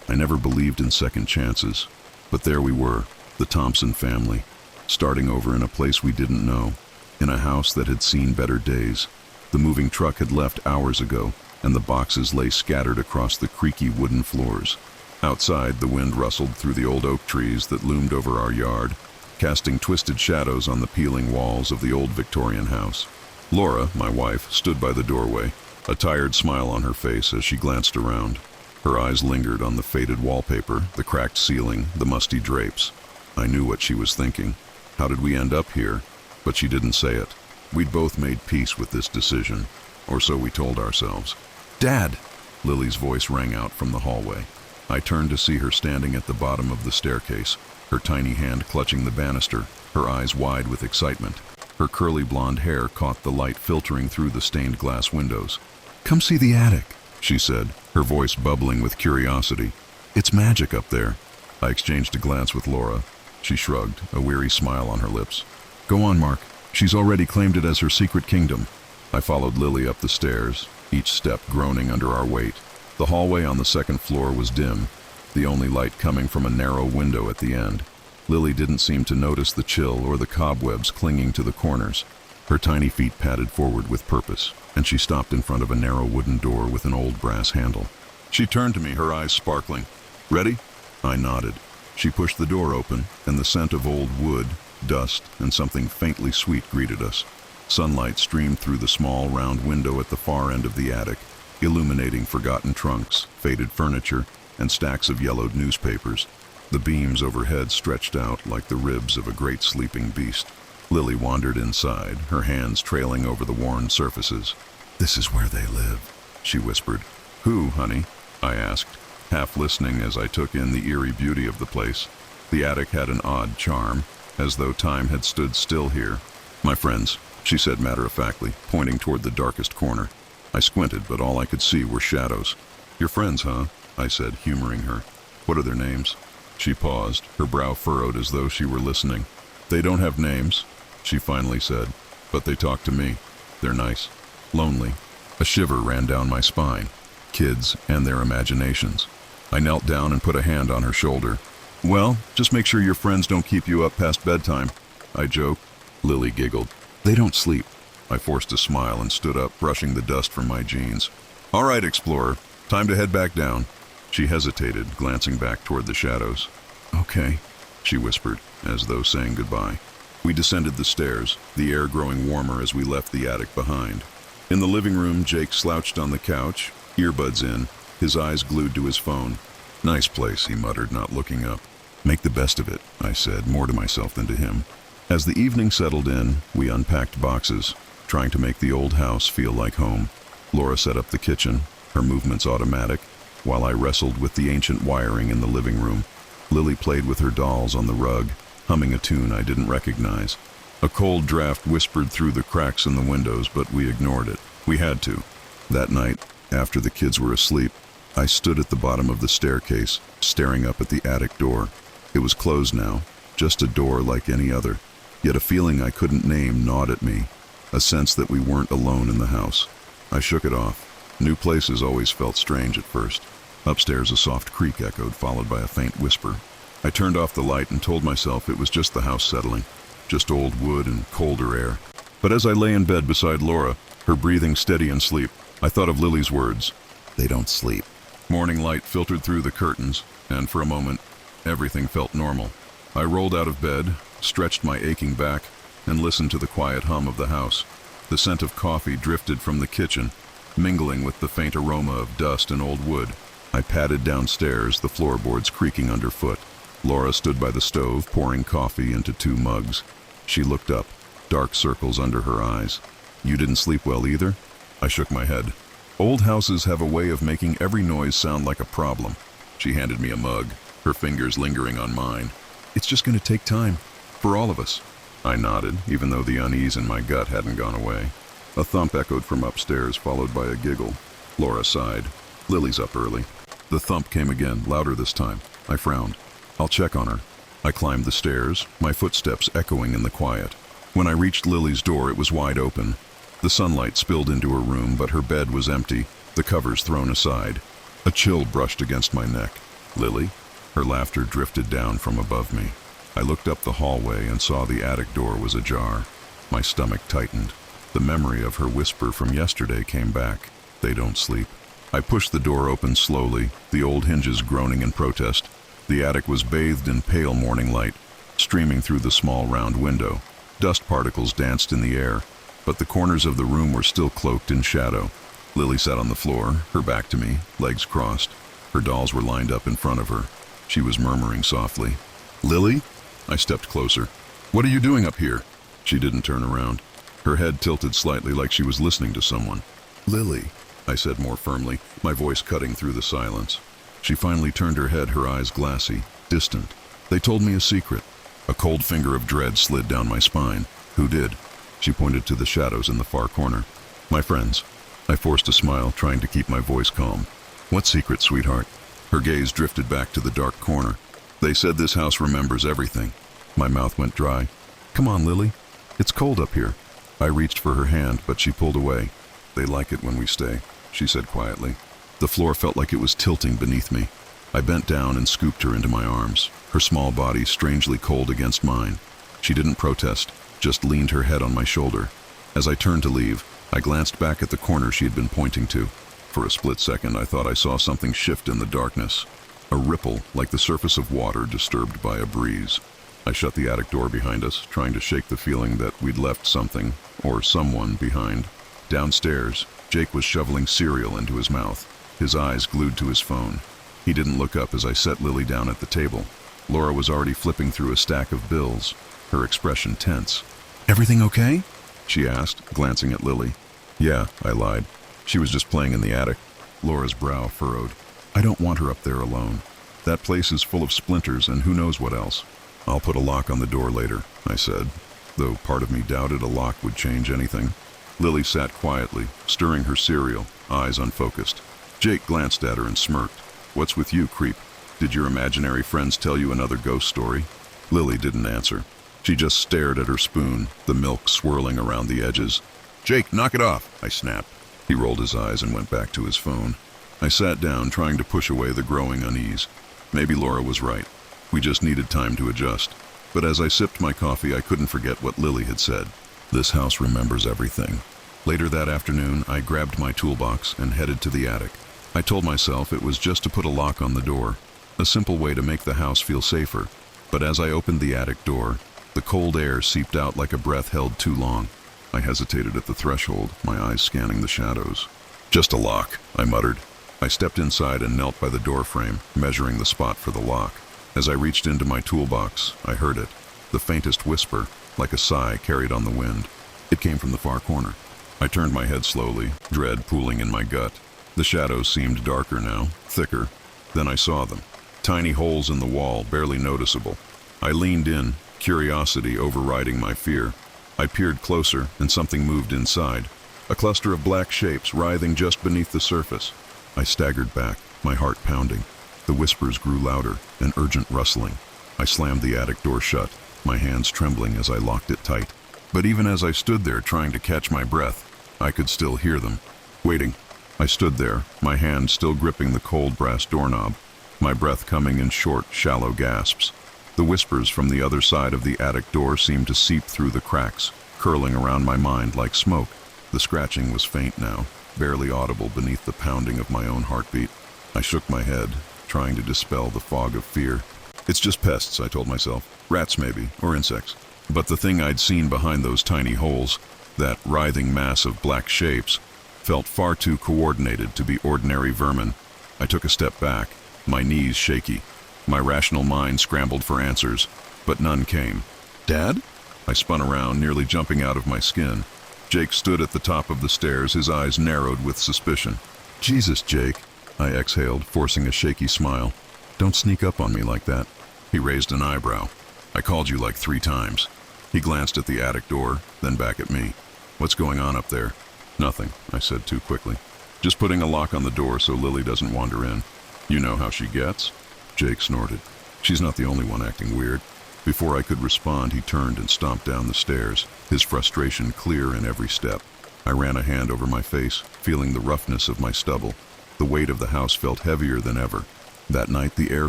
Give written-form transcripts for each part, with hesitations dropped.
I never believed in second chances, but there we were, the Thompson family, starting over in a place we didn't know, in a house that had seen better days. The moving truck had left hours ago, and the boxes lay scattered across the creaky wooden floors. Outside, the wind rustled through the old oak trees that loomed over our yard, casting twisted shadows on the peeling walls of the old Victorian house. Laura, my wife, stood by the doorway, a tired smile on her face as she glanced around. Her eyes lingered on the faded wallpaper, the cracked ceiling, the musty drapes. I knew what she was thinking. How did we end up here? But she didn't say it. We'd both made peace with this decision, or so we told ourselves. "Dad!" Lily's voice rang out from the hallway. I turned to see her standing at the bottom of the staircase, her tiny hand clutching the banister, her eyes wide with excitement. Her curly blonde hair caught the light filtering through the stained glass windows. "Come see the attic," she said, her voice bubbling with curiosity. "It's magic up there." I exchanged a glance with Laura. She shrugged, a weary smile on her lips. "Go on, Mark. She's already claimed it as her secret kingdom." I followed Lily up the stairs, each step groaning under our weight. The hallway on the second floor was dim, the only light coming from a narrow window at the end. Lily didn't seem to notice the chill or the cobwebs clinging to the corners. Her tiny feet padded forward with purpose, and she stopped in front of a narrow wooden door with an old brass handle. She turned to me, her eyes sparkling. "Ready?" I nodded. She pushed the door open, and the scent of old wood, dust, and something faintly sweet greeted us. Sunlight streamed through the small, round window at the far end of the attic, illuminating forgotten trunks, faded furniture, and stacks of yellowed newspapers. The beams overhead stretched out like the ribs of a great sleeping beast. Lily wandered inside, her hands trailing over the worn surfaces. "This is where they live," she whispered. "Who, honey?" I asked, half listening as I took in the eerie beauty of the place. The attic had an odd charm, as though time had stood still here. "My friends," she said matter-of-factly, pointing toward the darkest corner. I squinted, but all I could see were shadows. "Your friends, huh?" I said, humoring her. "What are their names?" She paused, her brow furrowed as though she were listening. "They don't have names," she finally said, "but they talk to me. They're nice. Lonely." A shiver ran down my spine. Kids and their imaginations. I knelt down and put a hand on her shoulder. "Well, just make sure your friends don't keep you up past bedtime," I joked. Lily giggled. "They don't sleep." I forced a smile and stood up, brushing the dust from my jeans. "All right, explorer, time to head back down." She hesitated, glancing back toward the shadows. "Okay," she whispered, as though saying goodbye. We descended the stairs, the air growing warmer as we left the attic behind. In the living room, Jake slouched on the couch, earbuds in, his eyes glued to his phone. "Nice place," he muttered, not looking up. "Make the best of it," I said, more to myself than to him. As the evening settled in, we unpacked boxes, trying to make the old house feel like home. Laura set up the kitchen, her movements automatic, while I wrestled with the ancient wiring in the living room. Lily played with her dolls on the rug, humming a tune I didn't recognize. A cold draft whispered through the cracks in the windows, but we ignored it. We had to. That night, after the kids were asleep, I stood at the bottom of the staircase, staring up at the attic door. It was closed now, just a door like any other. Yet a feeling I couldn't name gnawed at me, a sense that we weren't alone in the house. I shook it off. New places always felt strange at first. Upstairs, a soft creak echoed, followed by a faint whisper. I turned off the light and told myself it was just the house settling, just old wood and colder air. But as I lay in bed beside Laura, her breathing steady in sleep, I thought of Lily's words. "They don't sleep." Morning light filtered through the curtains, and for a moment, everything felt normal. I rolled out of bed, stretched my aching back, and listened to the quiet hum of the house. The scent of coffee drifted from the kitchen, mingling with the faint aroma of dust and old wood. I padded downstairs, the floorboards creaking underfoot. Laura stood by the stove, pouring coffee into 2 mugs. She looked up, dark circles under her eyes. "You didn't sleep well either?" I shook my head. "Old houses have a way of making every noise sound like a problem." She handed me a mug, her fingers lingering on mine. "It's just going to take time, for all of us." I nodded, even though the unease in my gut hadn't gone away. A thump echoed from upstairs, followed by a giggle. Laura sighed. "Lily's up early." The thump came again, louder this time. I frowned. "I'll check on her." I climbed the stairs, my footsteps echoing in the quiet. When I reached Lily's door, it was wide open. The sunlight spilled into her room, but her bed was empty, the covers thrown aside. A chill brushed against my neck. Lily? Her laughter drifted down from above me. I looked up the hallway and saw the attic door was ajar. My stomach tightened. The memory of her whisper from yesterday came back. They don't sleep. I pushed the door open slowly, the old hinges groaning in protest. The attic was bathed in pale morning light, streaming through the small round window. Dust particles danced in the air, but the corners of the room were still cloaked in shadow. Lily sat on the floor, her back to me, legs crossed. Her dolls were lined up in front of her. She was murmuring softly. "Lily?" I stepped closer. "What are you doing up here?" She didn't turn around. Her head tilted slightly like she was listening to someone. "Lily," I said more firmly, my voice cutting through the silence. She finally turned her head, her eyes glassy, distant. "They told me a secret." A cold finger of dread slid down my spine. "Who did?" She pointed to the shadows in the far corner. "My friends." I forced a smile, trying to keep my voice calm. "What secret, sweetheart?" Her gaze drifted back to the dark corner. "They said this house remembers everything." My mouth went dry. "Come on, Lily. It's cold up here." I reached for her hand, but she pulled away. "They like it when we stay," she said quietly. The floor felt like it was tilting beneath me. I bent down and scooped her into my arms, her small body strangely cold against mine. She didn't protest, just leaned her head on my shoulder. As I turned to leave, I glanced back at the corner she had been pointing to. For a split second, I thought I saw something shift in the darkness. A ripple, like the surface of water disturbed by a breeze. I shut the attic door behind us, trying to shake the feeling that we'd left something, or someone, behind. Downstairs, Jake was shoveling cereal into his mouth, his eyes glued to his phone. He didn't look up as I set Lily down at the table. Laura was already flipping through a stack of bills, her expression tense. "Everything okay?" she asked, glancing at Lily. "Yeah," I lied. "She was just playing in the attic." Laura's brow furrowed. "I don't want her up there alone. That place is full of splinters and who knows what else." "I'll put a lock on the door later," I said, though part of me doubted a lock would change anything. Lily sat quietly, stirring her cereal, eyes unfocused. Jake glanced at her and smirked. "What's with you, creep? Did your imaginary friends tell you another ghost story?" Lily didn't answer. She just stared at her spoon, the milk swirling around the edges. "Jake, knock it off," I snapped. He rolled his eyes and went back to his phone. I sat down, trying to push away the growing unease. Maybe Laura was right. We just needed time to adjust. But as I sipped my coffee, I couldn't forget what Lily had said. This house remembers everything. Later that afternoon, I grabbed my toolbox and headed to the attic. I told myself it was just to put a lock on the door, a simple way to make the house feel safer. But as I opened the attic door, the cold air seeped out like a breath held too long. I hesitated at the threshold, my eyes scanning the shadows. "Just a lock," I muttered. I stepped inside and knelt by the door frame, measuring the spot for the lock. As I reached into my toolbox, I heard it, the faintest whisper, like a sigh carried on the wind. It came from the far corner. I turned my head slowly, dread pooling in my gut. The shadows seemed darker now, thicker. Then I saw them. Tiny holes in the wall, barely noticeable. I leaned in, curiosity overriding my fear. I peered closer, and something moved inside. A cluster of black shapes writhing just beneath the surface. I staggered back, my heart pounding. The whispers grew louder, an urgent rustling. I slammed the attic door shut, my hands trembling as I locked it tight. But even as I stood there trying to catch my breath, I could still hear them. Waiting. I stood there, my hand still gripping the cold brass doorknob, my breath coming in short, shallow gasps. The whispers from the other side of the attic door seemed to seep through the cracks, curling around my mind like smoke. The scratching was faint now, barely audible beneath the pounding of my own heartbeat. I shook my head, trying to dispel the fog of fear. "It's just pests," I told myself. "Rats maybe, or insects." But the thing I'd seen behind those tiny holes, that writhing mass of black shapes, felt far too coordinated to be ordinary vermin. I took a step back, my knees shaky. My rational mind scrambled for answers, but none came. "Dad?" I spun around, nearly jumping out of my skin. Jake stood at the top of the stairs, his eyes narrowed with suspicion. "Jesus, Jake," I exhaled, forcing a shaky smile. "Don't sneak up on me like that." He raised an eyebrow. "I called you like 3 times. He glanced at the attic door, then back at me. "What's going on up there?" "Nothing," I said too quickly. "Just putting a lock on the door so Lily doesn't wander in. You know how she gets?" Jake snorted. "She's not the only one acting weird." Before I could respond, he turned and stomped down the stairs, his frustration clear in every step. I ran a hand over my face, feeling the roughness of my stubble. The weight of the house felt heavier than ever. That night the air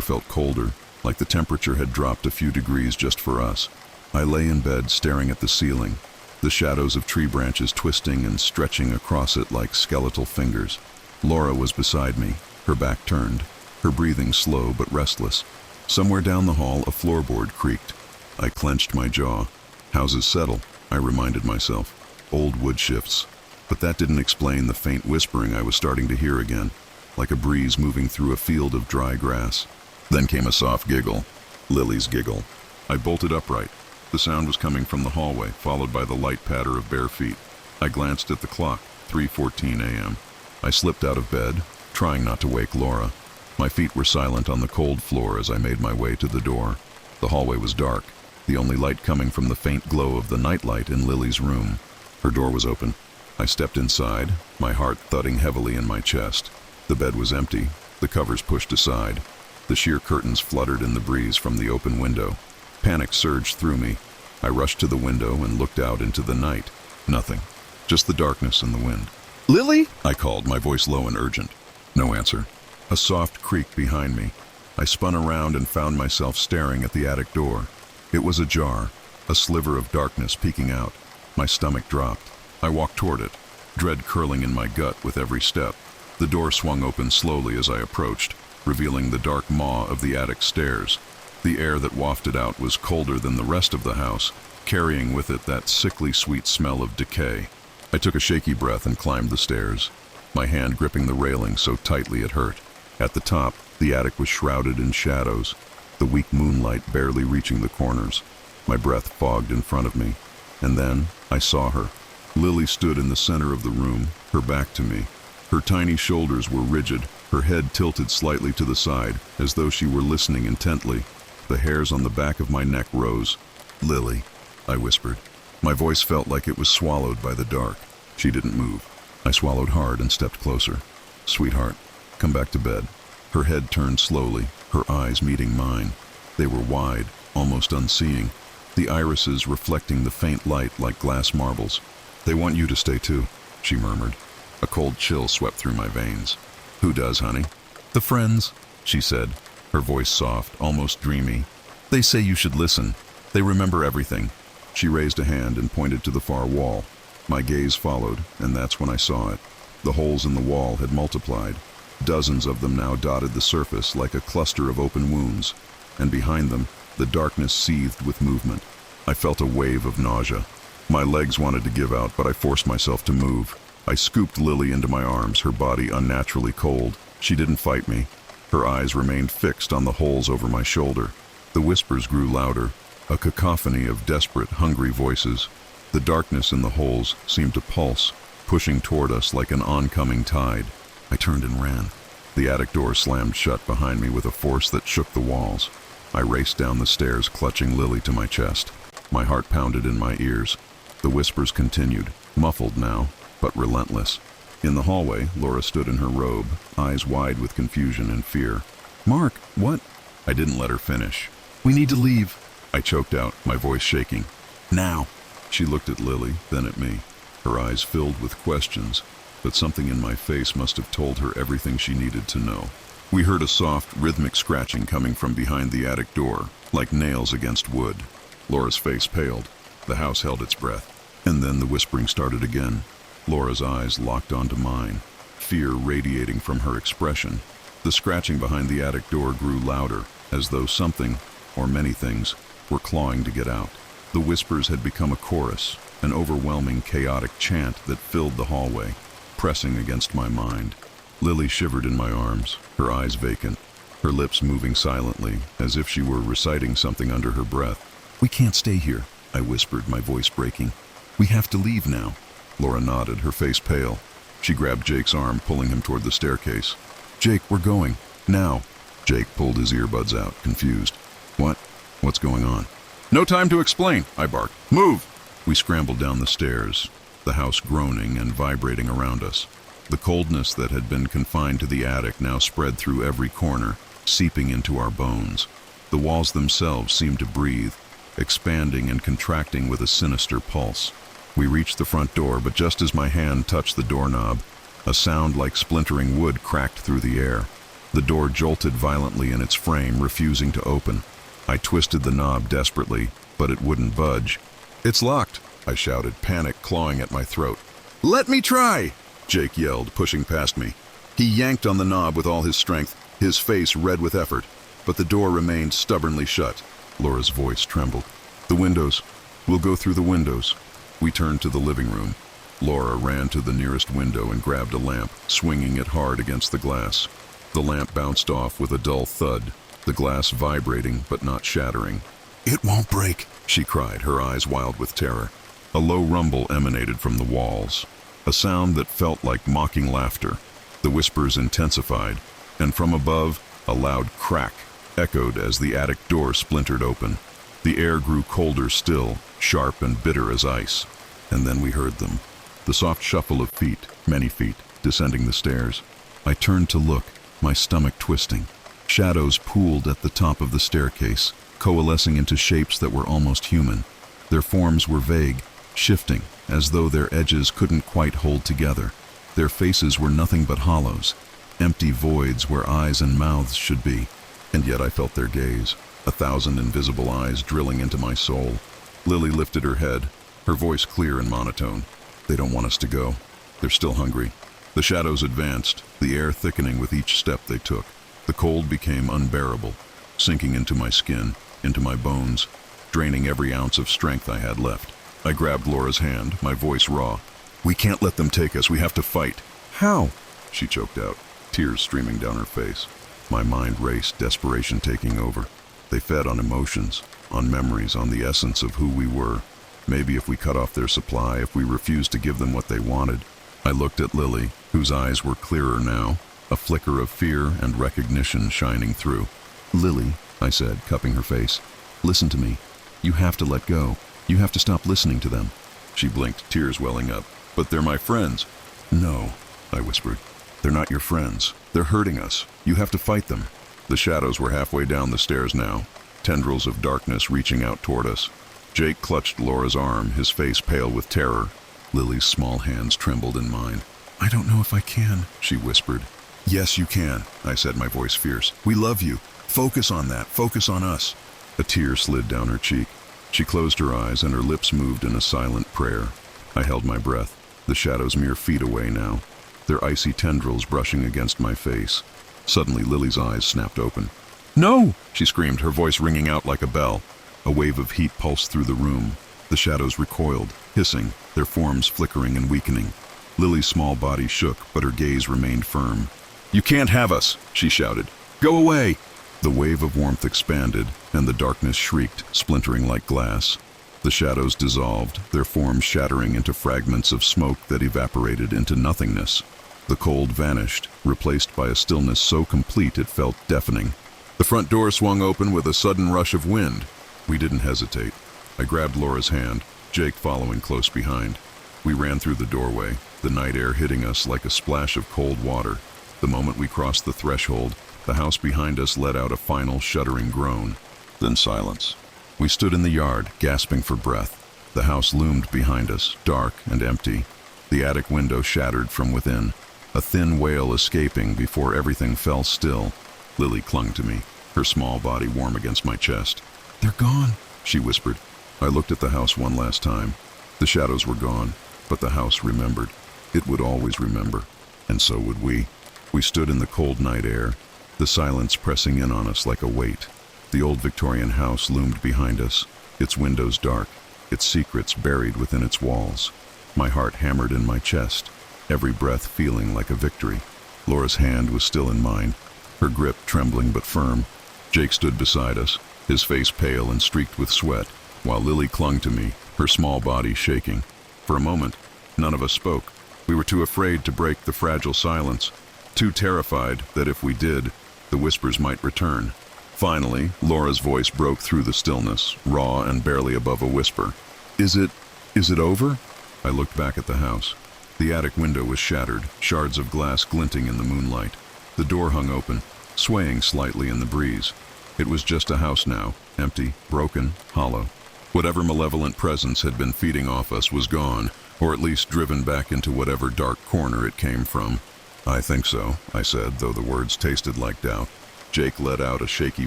felt colder, like the temperature had dropped a few degrees just for us. I lay in bed staring at the ceiling, the shadows of tree branches twisting and stretching across it like skeletal fingers. Laura was beside me, her back turned, her breathing slow but restless. Somewhere down the hall a floorboard creaked. I clenched my jaw. Houses settle, I reminded myself. Old wood shifts. But that didn't explain the faint whispering I was starting to hear again, like a breeze moving through a field of dry grass. Then came a soft giggle. Lily's giggle. I bolted upright. The sound was coming from the hallway, followed by the light patter of bare feet. I glanced at the clock, 3:14 a.m. I slipped out of bed, trying not to wake Laura. My feet were silent on the cold floor as I made my way to the door. The hallway was dark, the only light coming from the faint glow of the nightlight in Lily's room. Her door was open. I stepped inside, my heart thudding heavily in my chest. The bed was empty, the covers pushed aside. The sheer curtains fluttered in the breeze from the open window. Panic surged through me. I rushed to the window and looked out into the night. Nothing. Just the darkness and the wind. "Lily?" I called, my voice low and urgent. No answer. A soft creak behind me. I spun around and found myself staring at the attic door. It was ajar, a sliver of darkness peeking out. My stomach dropped. I walked toward it, dread curling in my gut with every step. The door swung open slowly as I approached, revealing the dark maw of the attic stairs. The air that wafted out was colder than the rest of the house, carrying with it that sickly sweet smell of decay. I took a shaky breath and climbed the stairs, my hand gripping the railing so tightly it hurt. At the top, the attic was shrouded in shadows, the weak moonlight barely reaching the corners. My breath fogged in front of me, and then I saw her. Lily stood in the center of the room, her back to me. Her tiny shoulders were rigid, her head tilted slightly to the side, as though she were listening intently. The hairs on the back of my neck rose. "Lily," I whispered. My voice felt like it was swallowed by the dark. She didn't move. I swallowed hard and stepped closer. "Sweetheart, come back to bed." Her head turned slowly, her eyes meeting mine. They were wide, almost unseeing, the irises reflecting the faint light like glass marbles. "They want you to stay too," she murmured. A cold chill swept through my veins. "Who does, honey?" "The friends," she said, her voice soft, almost dreamy. "They say you should listen. They remember everything." She raised a hand and pointed to the far wall. My gaze followed, and that's when I saw it. The holes in the wall had multiplied. Dozens of them now dotted the surface like a cluster of open wounds, and behind them, the darkness seethed with movement. I felt a wave of nausea. My legs wanted to give out, but I forced myself to move. I scooped Lily into my arms, her body unnaturally cold. She didn't fight me. Her eyes remained fixed on the holes over my shoulder. The whispers grew louder, a cacophony of desperate, hungry voices. The darkness in the holes seemed to pulse, pushing toward us like an oncoming tide. I turned and ran. The attic door slammed shut behind me with a force that shook the walls. I raced down the stairs, clutching Lily to my chest. My heart pounded in my ears. The whispers continued, muffled now, but relentless. In the hallway, Laura stood in her robe, eyes wide with confusion and fear. "Mark, what?" I didn't let her finish. "We need to leave," I choked out, my voice shaking. "Now." She looked at Lily, then at me, her eyes filled with questions, but something in my face must have told her everything she needed to know. We heard a soft, rhythmic scratching coming from behind the attic door, like nails against wood. Laura's face paled. The house held its breath. And then the whispering started again. Laura's eyes locked onto mine, fear radiating from her expression. The scratching behind the attic door grew louder, as though something, or many things, were clawing to get out. The whispers had become a chorus, an overwhelming, chaotic chant that filled the hallway, pressing against my mind. Lily shivered in my arms, her eyes vacant, her lips moving silently, as if she were reciting something under her breath. "We can't stay here," I whispered, my voice breaking. "We have to leave now." Laura nodded, her face pale. She grabbed Jake's arm, pulling him toward the staircase. "Jake, we're going. Now." Jake pulled his earbuds out, confused. "What? What's going on?" "No time to explain," I barked. "Move!" We scrambled down the stairs, the house groaning and vibrating around us. The coldness that had been confined to the attic now spread through every corner, seeping into our bones. The walls themselves seemed to breathe, expanding and contracting with a sinister pulse. We reached the front door, but just as my hand touched the doorknob, a sound like splintering wood cracked through the air. The door jolted violently in its frame, refusing to open. I twisted the knob desperately, but it wouldn't budge. "It's locked," I shouted, panic clawing at my throat. "Let me try!" Jake yelled, pushing past me. He yanked on the knob with all his strength, his face red with effort, but the door remained stubbornly shut. Laura's voice trembled. "The windows. We'll go through the windows." We turned to the living room. Laura ran to the nearest window and grabbed a lamp, swinging it hard against the glass. The lamp bounced off with a dull thud, the glass vibrating but not shattering. "It won't break," she cried, her eyes wild with terror. A low rumble emanated from the walls, a sound that felt like mocking laughter. The whispers intensified, and from above, a loud crack echoed as the attic door splintered open. The air grew colder still, sharp and bitter as ice. And then we heard them. The soft shuffle of feet, many feet, descending the stairs. I turned to look, my stomach twisting. Shadows pooled at the top of the staircase, coalescing into shapes that were almost human. Their forms were vague, shifting, as though their edges couldn't quite hold together. Their faces were nothing but hollows, empty voids where eyes and mouths should be. And yet I felt their gaze, 1,000 invisible eyes drilling into my soul. Lily lifted her head, her voice clear and monotone. "They don't want us to go. They're still hungry." The shadows advanced, the air thickening with each step they took. The cold became unbearable, sinking into my skin, into my bones, draining every ounce of strength I had left. I grabbed Laura's hand, my voice raw. "We can't let them take us. We have to fight." "How?" she choked out, tears streaming down her face. My mind raced, desperation taking over. They fed on emotions, on memories, on the essence of who we were. Maybe if we cut off their supply, if we refused to give them what they wanted. I looked at Lily, whose eyes were clearer now, a flicker of fear and recognition shining through. "Lily," I said, cupping her face, "listen to me. You have to let go. You have to stop listening to them." She blinked, tears welling up. "But they're my friends." "No," I whispered. "They're not your friends. They're hurting us. You have to fight them." The shadows were halfway down the stairs now, tendrils of darkness reaching out toward us. Jake clutched Laura's arm, his face pale with terror. Lily's small hands trembled in mine. "I don't know if I can," she whispered. "Yes, you can," I said, my voice fierce. "We love you. Focus on that. Focus on us." A tear slid down her cheek. She closed her eyes and her lips moved in a silent prayer. I held my breath, the shadows mere feet away now, their icy tendrils brushing against my face. Suddenly, Lily's eyes snapped open. "No!" she screamed, her voice ringing out like a bell. A wave of heat pulsed through the room. The shadows recoiled, hissing, their forms flickering and weakening. Lily's small body shook, but her gaze remained firm. "You can't have us!" she shouted. "Go away!" The wave of warmth expanded, and the darkness shrieked, splintering like glass. The shadows dissolved, their forms shattering into fragments of smoke that evaporated into nothingness. The cold vanished, replaced by a stillness so complete it felt deafening. The front door swung open with a sudden rush of wind. We didn't hesitate. I grabbed Laura's hand, Jake following close behind. We ran through the doorway, the night air hitting us like a splash of cold water. The moment we crossed the threshold, the house behind us let out a final shuddering groan. Then silence. We stood in the yard, gasping for breath. The house loomed behind us, dark and empty. The attic window shattered from within, a thin wail escaping before everything fell still. Lily clung to me, her small body warm against my chest. "They're gone," she whispered. I looked at the house one last time. The shadows were gone, but the house remembered. It would always remember, and so would we. We stood in the cold night air, the silence pressing in on us like a weight. The old Victorian house loomed behind us, its windows dark, its secrets buried within its walls. My heart hammered in my chest, every breath feeling like a victory. Laura's hand was still in mine, her grip trembling but firm. Jake stood beside us, his face pale and streaked with sweat, while Lily clung to me, her small body shaking. For a moment, none of us spoke. We were too afraid to break the fragile silence, too terrified that if we did, the whispers might return. Finally, Laura's voice broke through the stillness, raw and barely above a whisper. Is it over?" I looked back at the house. The attic window was shattered, shards of glass glinting in the moonlight. The door hung open, swaying slightly in the breeze. It was just a house now, empty, broken, hollow. Whatever malevolent presence had been feeding off us was gone, or at least driven back into whatever dark corner it came from. I think so, I said, though the words tasted like doubt. Jake let out a shaky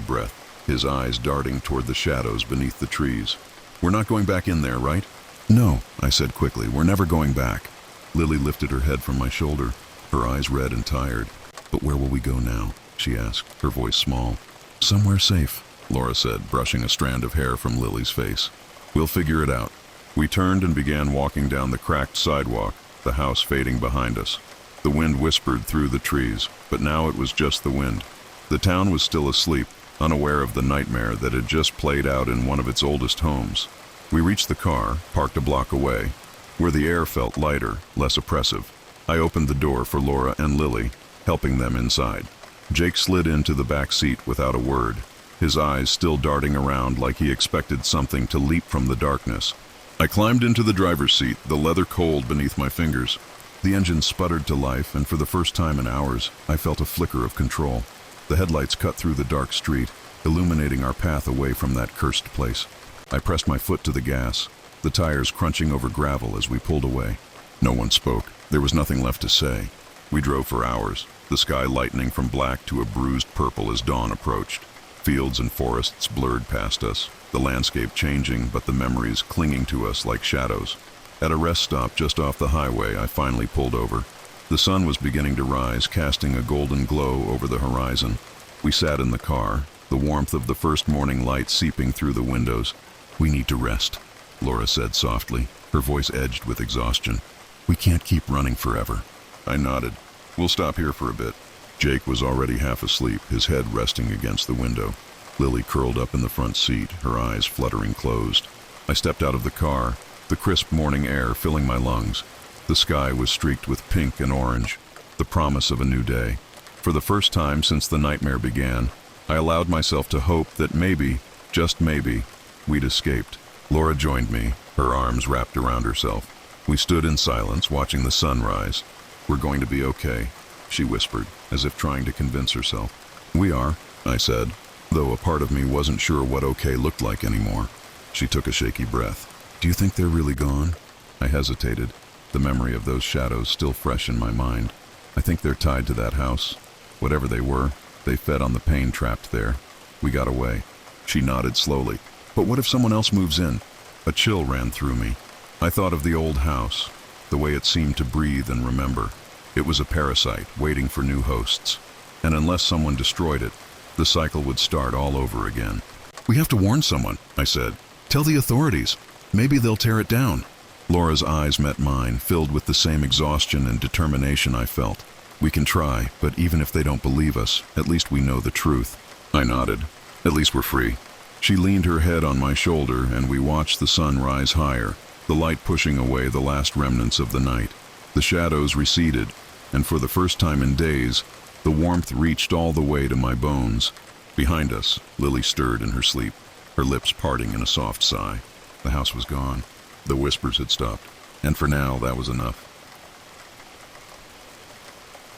breath, his eyes darting toward the shadows beneath the trees. We're not going back in there, right? No, I said quickly. We're never going back. Lily lifted her head from my shoulder, her eyes red and tired. But where will we go now? She asked, her voice small. Somewhere safe, Laura said, brushing a strand of hair from Lily's face. We'll figure it out. We turned and began walking down the cracked sidewalk, the house fading behind us. The wind whispered through the trees, but now it was just the wind. The town was still asleep, unaware of the nightmare that had just played out in one of its oldest homes. We reached the car, parked a block away, where the air felt lighter, less oppressive. I opened the door for Laura and Lily, helping them inside. Jake slid into the back seat without a word, his eyes still darting around like he expected something to leap from the darkness. I climbed into the driver's seat, the leather cold beneath my fingers. The engine sputtered to life, and for the first time in hours, I felt a flicker of control. The headlights cut through the dark street, illuminating our path away from that cursed place. I pressed my foot to the gas, the tires crunching over gravel as we pulled away. No one spoke. There was nothing left to say. We drove for hours, the sky lightening from black to a bruised purple as dawn approached. Fields and forests blurred past us, the landscape changing, but the memories clinging to us like shadows. At a rest stop just off the highway, I finally pulled over. The sun was beginning to rise, casting a golden glow over the horizon. We sat in the car, the warmth of the first morning light seeping through the windows. We need to rest, Laura said softly, her voice edged with exhaustion. We can't keep running forever. I nodded. We'll stop here for a bit. Jake was already half asleep, his head resting against the window. Lily curled up in the front seat, her eyes fluttering closed. I stepped out of the car, the crisp morning air filling my lungs. The sky was streaked with pink and orange, the promise of a new day. For the first time since the nightmare began, I allowed myself to hope that maybe, just maybe, we'd escaped. Laura joined me, her arms wrapped around herself. We stood in silence, watching the sun rise. We're going to be okay, she whispered, as if trying to convince herself. We are, I said, though a part of me wasn't sure what okay looked like anymore. She took a shaky breath. Do you think they're really gone? I hesitated, the memory of those shadows still fresh in my mind. I think they're tied to that house. Whatever they were, they fed on the pain trapped there. We got away. She nodded slowly. But what if someone else moves in? A chill ran through me. I thought of the old house, the way it seemed to breathe and remember. It was a parasite, waiting for new hosts. And unless someone destroyed it, the cycle would start all over again. We have to warn someone, I said. Tell the authorities. Maybe they'll tear it down. Laura's eyes met mine, filled with the same exhaustion and determination I felt. We can try, but even if they don't believe us, at least we know the truth. I nodded. At least we're free. She leaned her head on my shoulder, and we watched the sun rise higher, the light pushing away the last remnants of the night. The shadows receded, and for the first time in days, the warmth reached all the way to my bones. Behind us, Lily stirred in her sleep, her lips parting in a soft sigh. The house was gone. The whispers had stopped, and for now, that was enough.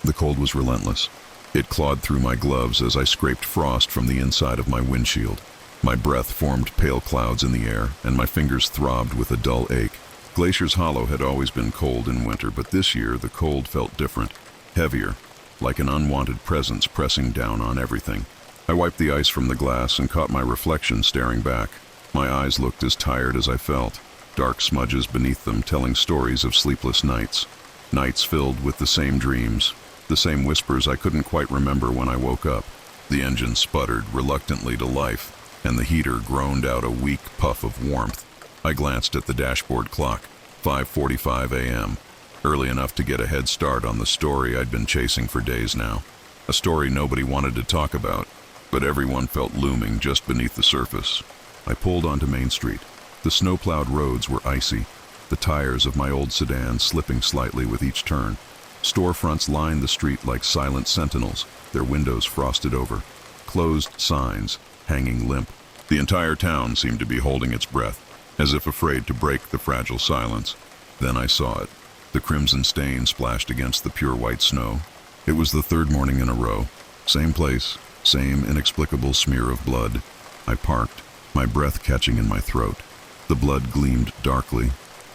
The cold was relentless. It clawed through my gloves as I scraped frost from the inside of my windshield. My breath formed pale clouds in the air, and my fingers throbbed with a dull ache. Glacier's Hollow had always been cold in winter, but this year the cold felt different, heavier, like an unwanted presence pressing down on everything. I wiped the ice from the glass and caught my reflection staring back. My eyes looked as tired as I felt, dark smudges beneath them telling stories of sleepless nights. Nights filled with the same dreams, the same whispers I couldn't quite remember when I woke up. The engine sputtered reluctantly to life, and the heater groaned out a weak puff of warmth. I glanced at the dashboard clock, 5:45 a.m., early enough to get a head start on the story I'd been chasing for days now. A story nobody wanted to talk about, but everyone felt looming just beneath the surface. I pulled onto Main Street. The snow-plowed roads were icy, the tires of my old sedan slipping slightly with each turn. Storefronts lined the street like silent sentinels, their windows frosted over. Closed signs, hanging limp. The entire town seemed to be holding its breath, as if afraid to break the fragile silence. Then I saw it. The crimson stain splashed against the pure white snow. It was the third morning in a row. Same place, same inexplicable smear of blood. I parked, my breath catching in my throat. The blood gleamed darkly,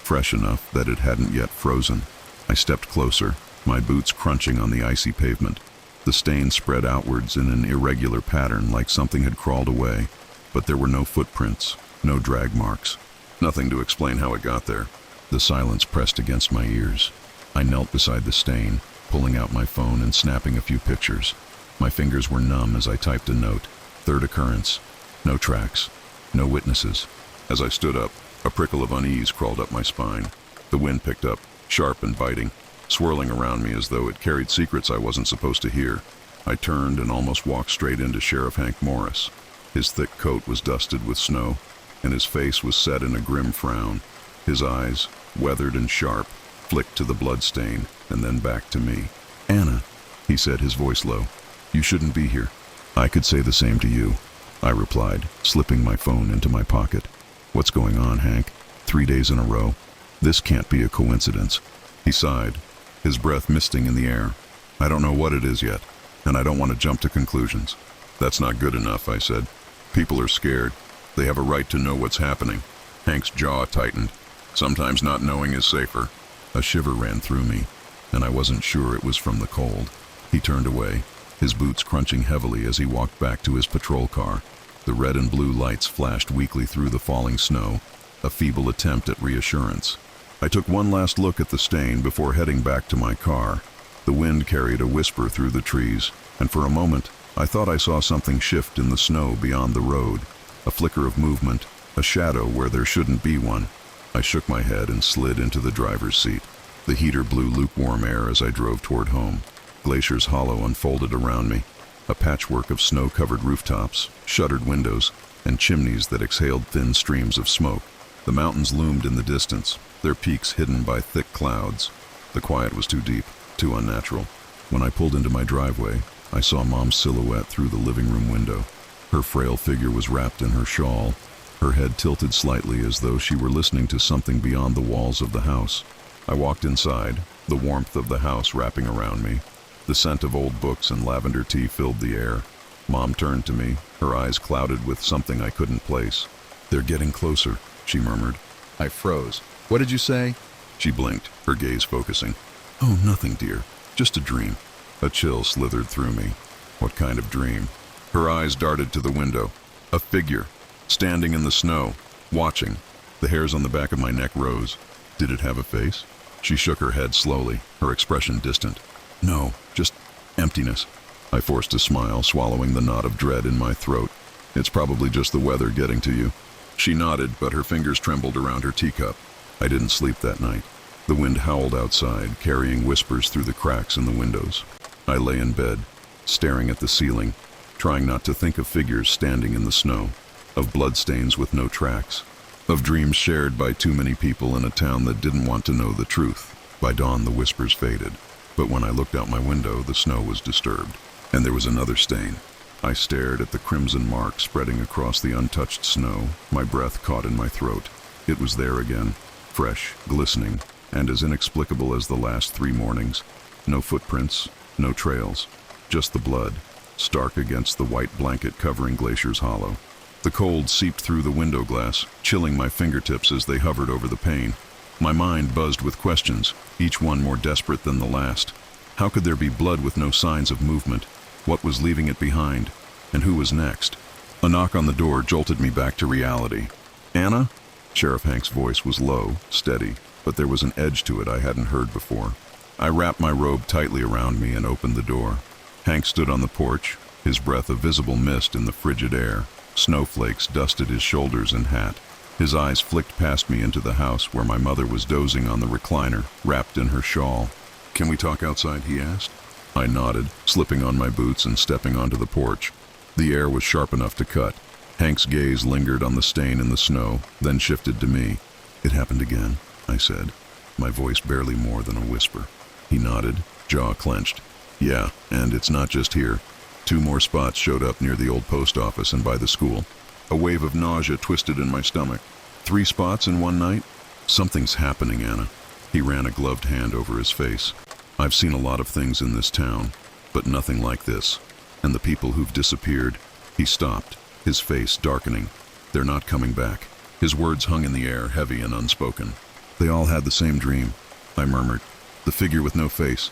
fresh enough that it hadn't yet frozen. I stepped closer, my boots crunching on the icy pavement. The stain spread outwards in an irregular pattern like something had crawled away, but there were no footprints, no drag marks. Nothing to explain how it got there. The silence pressed against my ears. I knelt beside the stain, pulling out my phone and snapping a few pictures. My fingers were numb as I typed a note. Third occurrence. No tracks. No witnesses. As I stood up, a prickle of unease crawled up my spine. The wind picked up, sharp and biting, swirling around me as though it carried secrets I wasn't supposed to hear. I turned and almost walked straight into Sheriff Hank Morris. His thick coat was dusted with snow, and his face was set in a grim frown. His eyes, weathered and sharp, flicked to the bloodstain and then back to me. "Anna," he said, his voice low, "you shouldn't be here." "I could say the same to you," I replied, slipping my phone into my pocket. "What's going on, Hank? 3 days in a row? This can't be a coincidence." He sighed, his breath misting in the air. "I don't know what it is yet, and I don't want to jump to conclusions." "That's not good enough," I said. "People are scared. They have a right to know what's happening." Hank's jaw tightened. "Sometimes not knowing is safer." A shiver ran through me, and I wasn't sure it was from the cold. He turned away, his boots crunching heavily as he walked back to his patrol car. The red and blue lights flashed weakly through the falling snow, a feeble attempt at reassurance. I took one last look at the stain before heading back to my car. The wind carried a whisper through the trees, and for a moment, I thought I saw something shift in the snow beyond the road. A flicker of movement, a shadow where there shouldn't be one. I shook my head and slid into the driver's seat. The heater blew lukewarm air as I drove toward home. Glacier's Hollow unfolded around me, a patchwork of snow-covered rooftops, shuttered windows, and chimneys that exhaled thin streams of smoke. The mountains loomed in the distance, their peaks hidden by thick clouds. The quiet was too deep, too unnatural. When I pulled into my driveway, I saw Mom's silhouette through the living room window. Her frail figure was wrapped in her shawl, her head tilted slightly as though she were listening to something beyond the walls of the house. I walked inside, the warmth of the house wrapping around me. The scent of old books and lavender tea filled the air. Mom turned to me, her eyes clouded with something I couldn't place. "They're getting closer," she murmured. I froze. "What did you say?" She blinked, her gaze focusing. "Oh, nothing, dear. Just a dream." A chill slithered through me. What kind of dream? Her eyes darted to the window. A figure, standing in the snow, watching. The hairs on the back of my neck rose. Did it have a face? She shook her head slowly, her expression distant. "No, just emptiness." I forced a smile, swallowing the knot of dread in my throat. "It's probably just the weather getting to you." She nodded, but her fingers trembled around her teacup. I didn't sleep that night. The wind howled outside, carrying whispers through the cracks in the windows. I lay in bed, staring at the ceiling, trying not to think of figures standing in the snow, of bloodstains with no tracks, of dreams shared by too many people in a town that didn't want to know the truth. By dawn, the whispers faded, but when I looked out my window, the snow was disturbed, and there was another stain. I stared at the crimson mark spreading across the untouched snow, my breath caught in my throat. It was there again, fresh, glistening, and as inexplicable as the last 3 mornings. No footprints, no trails, just the blood, stark against the white blanket covering Glacier's Hollow. The cold seeped through the window glass, chilling my fingertips as they hovered over the pane. My mind buzzed with questions, each one more desperate than the last. How could there be blood with no signs of movement? What was leaving it behind? And who was next? A knock on the door jolted me back to reality. "Anna?" Sheriff Hank's voice was low, steady, but there was an edge to it I hadn't heard before. I wrapped my robe tightly around me and opened the door. Hank stood on the porch, his breath a visible mist in the frigid air. Snowflakes dusted his shoulders and hat. His eyes flicked past me into the house where my mother was dozing on the recliner, wrapped in her shawl. "Can we talk outside?" he asked. I nodded, slipping on my boots and stepping onto the porch. The air was sharp enough to cut. Hank's gaze lingered on the stain in the snow, then shifted to me. "It happened again," I said, my voice barely more than a whisper. He nodded, jaw clenched. "Yeah, and it's not just here. 2 more spots showed up near the old post office and by the school." A wave of nausea twisted in my stomach. 3 spots in one night? "Something's happening, Anna." He ran a gloved hand over his face. "I've seen a lot of things in this town, but nothing like this. And the people who've disappeared..." He stopped, his face darkening. "They're not coming back." His words hung in the air, heavy and unspoken. "They all had the same dream," I murmured. "The figure with no face,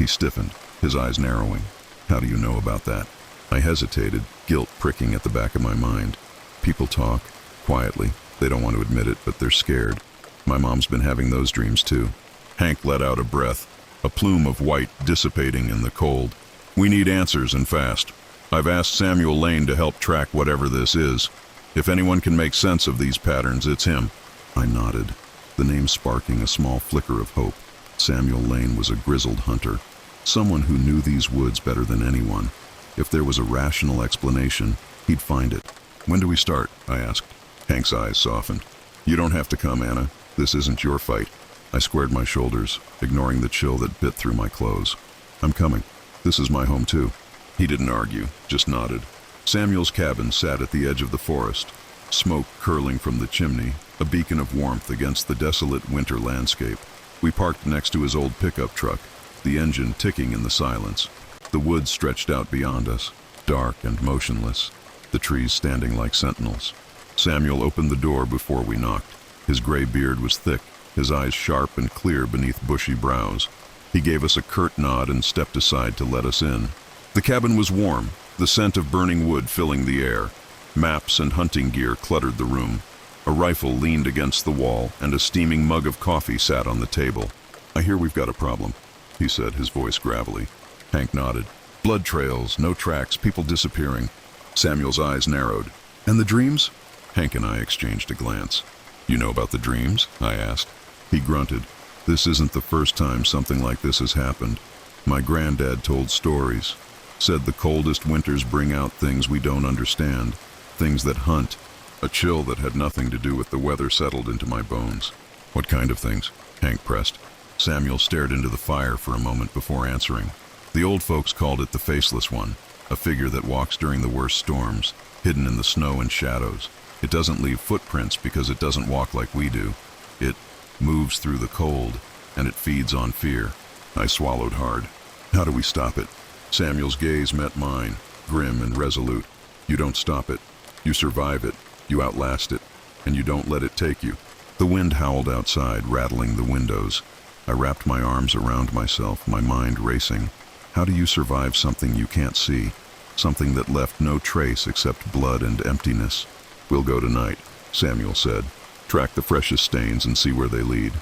He stiffened, his eyes narrowing. How do you know about that? I hesitated, guilt pricking at the back of my mind. People talk, quietly. They don't want to admit it, but they're scared. My mom's been having those dreams too. Hank let out a breath, a plume of white dissipating in the cold. We need answers and fast. I've asked Samuel Lane to help track whatever this is. If anyone can make sense of these patterns, it's him. I nodded, the name sparking a small flicker of hope. Samuel Lane was a grizzled hunter, someone who knew these woods better than anyone. If there was a rational explanation, he'd find it. When do we start? I asked. Hank's eyes softened. You don't have to come, Anna. This isn't your fight. I squared my shoulders, ignoring the chill that bit through my clothes. I'm coming. This is my home too. He didn't argue, just nodded. Samuel's cabin sat at the edge of the forest, smoke curling from the chimney, a beacon of warmth against the desolate winter landscape. We parked next to his old pickup truck, the engine ticking in the silence. The woods stretched out beyond us, dark and motionless, the trees standing like sentinels. Samuel opened the door before we knocked. His gray beard was thick, his eyes sharp and clear beneath bushy brows. He gave us a curt nod and stepped aside to let us in. The cabin was warm, the scent of burning wood filling the air. Maps and hunting gear cluttered the room. A rifle leaned against the wall, and a steaming mug of coffee sat on the table. I hear we've got a problem, he said, his voice gravelly. Hank nodded. Blood trails, no tracks, people disappearing. Samuel's eyes narrowed. And the dreams? Hank and I exchanged a glance. You know about the dreams? I asked. He grunted. This isn't the first time something like this has happened. My granddad told stories. Said the coldest winters bring out things we don't understand. Things that hunt. A chill that had nothing to do with the weather settled into my bones. What kind of things? Hank pressed. Samuel stared into the fire for a moment before answering. The old folks called it the Faceless One, a figure that walks during the worst storms, hidden in the snow and shadows. It doesn't leave footprints because it doesn't walk like we do. It moves through the cold, and it feeds on fear. I swallowed hard. How do we stop it? Samuel's gaze met mine, grim and resolute. You don't stop it. You survive it. You outlast it. And you don't let it take you. The wind howled outside, rattling the windows. I wrapped my arms around myself, my mind racing. How do you survive something you can't see? Something that left no trace except blood and emptiness? We'll go tonight, Samuel said. Track the freshest stains and see where they lead.